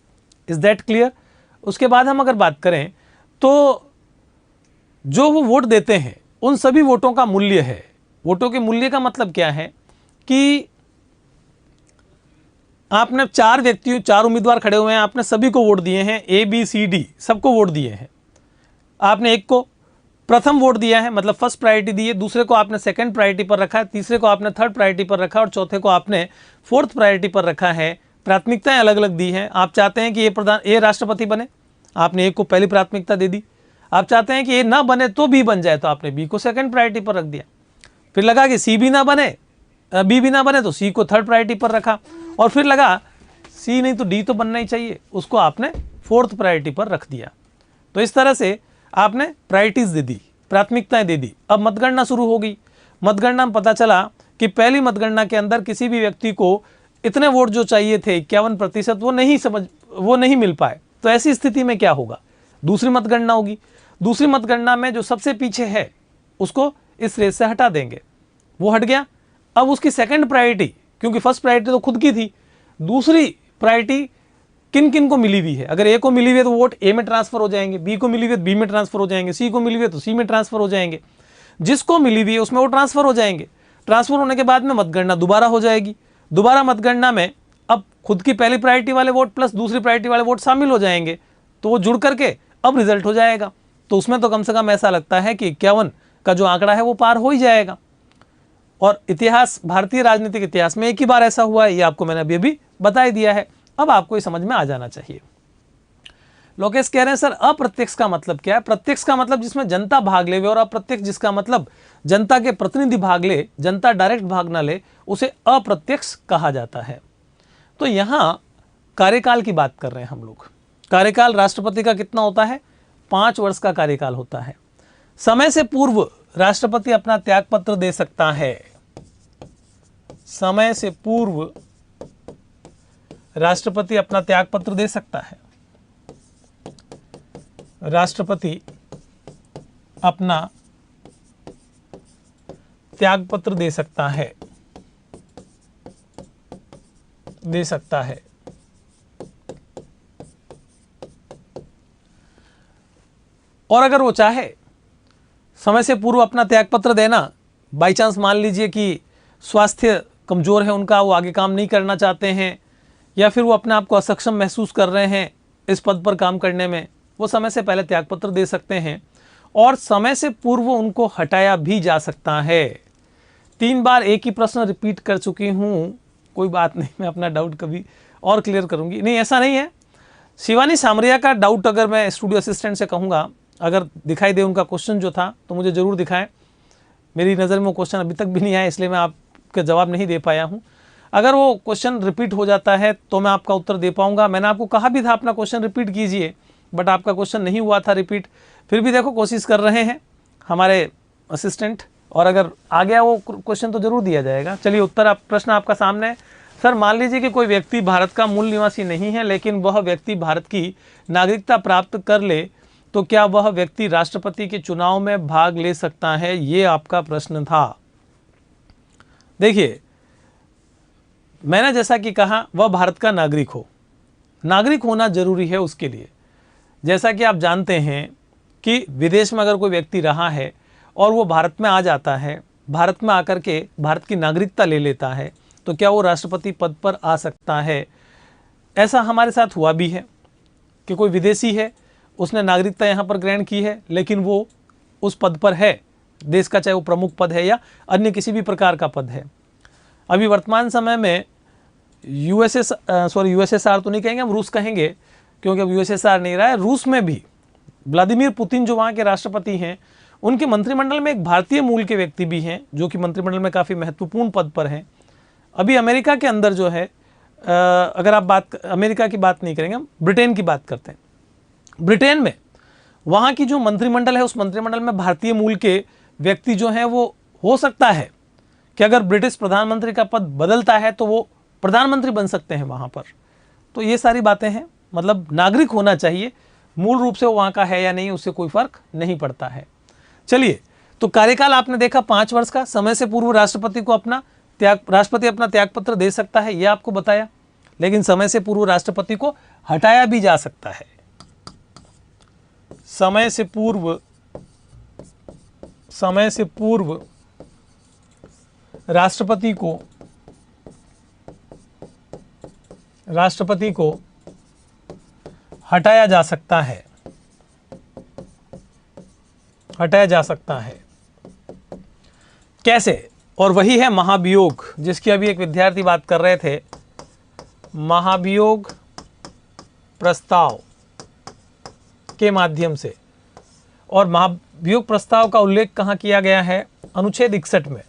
Is that clear. उसके बाद हम अगर बात करें तो जो वो वोट देते हैं उन सभी वोटों का मूल्य है। वोटों के मूल्य का मतलब क्या है कि आपने 4 व्यक्ति 4 उम्मीदवार खड़े हुए हैं, आपने सभी को वोट दिए हैं, ए बी सी डी सबको वोट दिए हैं। आपने एक को प्रथम वोट दिया है, मतलब फर्स्ट प्रायोरिटी दी है, दूसरे को आपने सेकंड प्रायोरिटी पर रखा है, तीसरे को आपने थर्ड प्रायोरिटी पर रखा और चौथे को आपने फोर्थ प्रायोरिटी पर रखा है। प्राथमिकताएं अलग अलग दी हैं। आप चाहते हैं कि ये राष्ट्रपति बने, आपने एक को पहली प्राथमिकता दे दी। आप चाहते हैं कि ये ना बने तो बी बन जाए, तो आपने बी को सेकंड प्रायोरिटी पर रख दिया। फिर लगा कि सी भी ना बने, बी भी ना बने तो सी को थर्ड प्रायोरिटी पर रखा, और फिर लगा सी नहीं तो डी तो बनना ही चाहिए, उसको आपने फोर्थ प्रायोरिटी पर रख दिया। तो इस तरह से आपने प्रायोरिटीज दे दी, प्राथमिकताएं दे दी। अब मतगणना शुरू हो गई। मतगणना में पता चला कि पहली मतगणना के अंदर किसी भी व्यक्ति को इतने वोट जो चाहिए थे 51% वो नहीं मिल पाए। तो ऐसी स्थिति में क्या होगा, दूसरी मतगणना होगी। दूसरी मतगणना में जो सबसे पीछे है उसको इस रेस से हटा देंगे, वो हट गया। अब उसकी सेकंड प्रायोरिटी, क्योंकि फर्स्ट प्रायोरिटी तो खुद की थी, दूसरी प्रायोरिटी किन किन को मिली हुई है, अगर ए को मिली हुई है तो वोट ए में ट्रांसफर हो जाएंगे, बी को मिली हुई है तो बी में ट्रांसफर हो जाएंगे, सी को मिली हुई है तो सी में ट्रांसफर हो जाएंगे। जिसको मिली हुई है उसमें वो ट्रांसफर हो जाएंगे। ट्रांसफर होने के बाद में मतगणना दोबारा हो जाएगी। दोबारा मतगणना में अब खुद की पहली प्रायोरिटी वाले वोट प्लस दूसरी प्रायोरिटी वाले वोट शामिल हो जाएंगे, तो वो जुड़ करके अब रिजल्ट हो जाएगा। तो उसमें तो कम से कम ऐसा लगता है कि 51 का जो आंकड़ा है वो पार हो ही जाएगा। और इतिहास, भारतीय राजनीतिक इतिहास में एक ही बार ऐसा हुआ है, ये आपको मैंने अभी अभी बता ही दिया है। अब आपको ये समझ में आ जाना चाहिए। लोकेश कह रहे हैं सर अप्रत्यक्ष का मतलब क्या है? प्रत्यक्ष का मतलब जिसमें जनता भाग ले, और अप्रत्यक्ष जिसका मतलब जनता के प्रतिनिधि भाग ले, जनता डायरेक्ट भाग ना ले, उसे अप्रत्यक्ष कहा जाता है। तो यहां कार्यकाल की बात कर रहे हैं हम लोग। कार्यकाल राष्ट्रपति का कितना होता है? 5 वर्ष का कार्यकाल होता है। समय से पूर्व राष्ट्रपति अपना त्यागपत्र दे सकता है। समय से पूर्व राष्ट्रपति अपना त्यागपत्र दे सकता है। राष्ट्रपति अपना त्यागपत्र दे सकता है, दे सकता है। और अगर वो चाहे समय से पूर्व अपना त्यागपत्र देना, बाई चांस मान लीजिए कि स्वास्थ्य कमजोर है उनका, वो आगे काम नहीं करना चाहते हैं, या फिर वो अपने आप को असक्षम महसूस कर रहे हैं इस पद पर काम करने में, वो समय से पहले त्यागपत्र दे सकते हैं। और समय से पूर्व उनको हटाया भी जा सकता है। 3 बार एक ही प्रश्न रिपीट कर चुकी हूँ, कोई बात नहीं, मैं अपना डाउट कभी और क्लियर करूँगी। नहीं, ऐसा नहीं है। शिवानी सामरिया का डाउट अगर मैं स्टूडियो असिस्टेंट से कहूँगा, अगर दिखाई दे उनका क्वेश्चन जो था तो मुझे ज़रूर दिखाएं। मेरी नज़र में वो क्वेश्चन अभी तक भी नहीं आया, इसलिए मैं आपका जवाब नहीं दे पाया हूँ। अगर वो क्वेश्चन रिपीट हो जाता है तो मैं आपका उत्तर दे पाऊँगा। मैंने आपको कहा भी था अपना क्वेश्चन रिपीट कीजिए, बट आपका क्वेश्चन नहीं हुआ था रिपीट। फिर भी देखो कोशिश कर रहे हैं हमारे असिस्टेंट, और अगर आ गया वो क्वेश्चन तो ज़रूर दिया जाएगा। चलिए उत्तर प्रश्न आपका सामने है। सर मान लीजिए कि कोई व्यक्ति भारत का मूल निवासी नहीं है, लेकिन वह व्यक्ति भारत की नागरिकता प्राप्त कर ले, तो क्या वह व्यक्ति राष्ट्रपति के चुनाव में भाग ले सकता है? ये आपका प्रश्न था। देखिए, मैंने जैसा कि कहा वह भारत का नागरिक हो, नागरिक होना जरूरी है उसके लिए। जैसा कि आप जानते हैं कि विदेश में अगर कोई व्यक्ति रहा है और वो भारत में आ जाता है, भारत में आकर के भारत की नागरिकता ले लेता है, तो क्या वो राष्ट्रपति पद पर आ सकता है? ऐसा हमारे साथ हुआ भी है कि कोई विदेशी है, उसने नागरिकता यहाँ पर ग्रहण की है, लेकिन वो उस पद पर है देश का, चाहे वो प्रमुख पद है या अन्य किसी भी प्रकार का पद है। अभी वर्तमान समय में यूएसएसआर तो नहीं कहेंगे, हम रूस कहेंगे, क्योंकि अब यूएसएसआर नहीं रहा है। रूस में भी व्लादिमीर पुतिन जो वहाँ के राष्ट्रपति हैं, उनके मंत्रिमंडल में एक भारतीय मूल के व्यक्ति भी हैं जो कि मंत्रिमंडल में काफ़ी महत्वपूर्ण पद पर हैं। अभी अमेरिका के अंदर जो है, अगर आप अमेरिका की बात नहीं करेंगे, हम ब्रिटेन की बात करते हैं। ब्रिटेन में वहाँ की जो मंत्रिमंडल है, उस मंत्रिमंडल में भारतीय मूल के व्यक्ति जो हैं, वो हो सकता है कि अगर ब्रिटिश प्रधानमंत्री का पद बदलता है तो वो प्रधानमंत्री बन सकते हैं वहाँ पर। तो ये सारी बातें हैं, मतलब नागरिक होना चाहिए, मूल रूप से वो वहाँ का है या नहीं उससे कोई फर्क नहीं पड़ता है। चलिए, तो कार्यकाल आपने देखा 5 वर्ष का। समय से पूर्व राष्ट्रपति अपना त्यागपत्र दे सकता है, ये आपको बताया, लेकिन समय से पूर्व राष्ट्रपति को हटाया भी जा सकता है। समय से पूर्व राष्ट्रपति को राष्ट्रपति को हटाया जा सकता है, हटाया जा सकता है। कैसे? और वही है महाभियोग, जिसकी अभी एक विद्यार्थी बात कर रहे थे। महाभियोग प्रस्ताव के माध्यम से। और महाभियोग प्रस्ताव का उल्लेख कहाँ किया गया है? अनुच्छेद 61 में।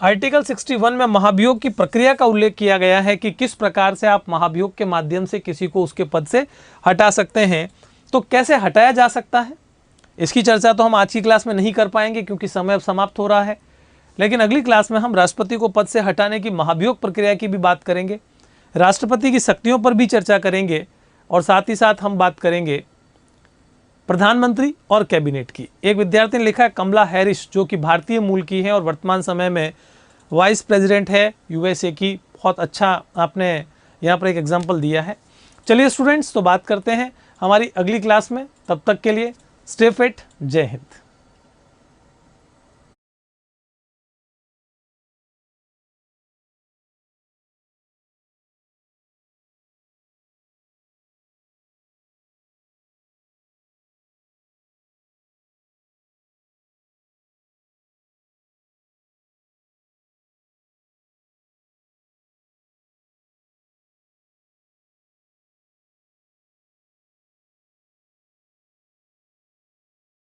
आर्टिकल 61 में महाभियोग की प्रक्रिया का उल्लेख किया गया है कि किस प्रकार से आप महाभियोग के माध्यम से किसी को उसके पद से हटा सकते हैं। तो कैसे हटाया जा सकता है, इसकी चर्चा तो हम आज की क्लास में नहीं कर पाएंगे क्योंकि समय अब समाप्त हो रहा है। लेकिन अगली क्लास में हम राष्ट्रपति को पद से हटाने की महाभियोग प्रक्रिया की भी बात करेंगे, राष्ट्रपति की शक्तियों पर भी चर्चा करेंगे और साथ ही साथ हम बात करेंगे प्रधानमंत्री और कैबिनेट की। एक विद्यार्थी ने लिखा है कमला हैरिस, जो कि भारतीय मूल की है और वर्तमान समय में वाइस प्रेसिडेंट है यूएसए की। बहुत अच्छा आपने यहाँ पर एक एग्जाम्पल दिया है। चलिए स्टूडेंट्स, तो बात करते हैं हमारी अगली क्लास में। तब तक के लिए स्टे फिट। जय हिंद।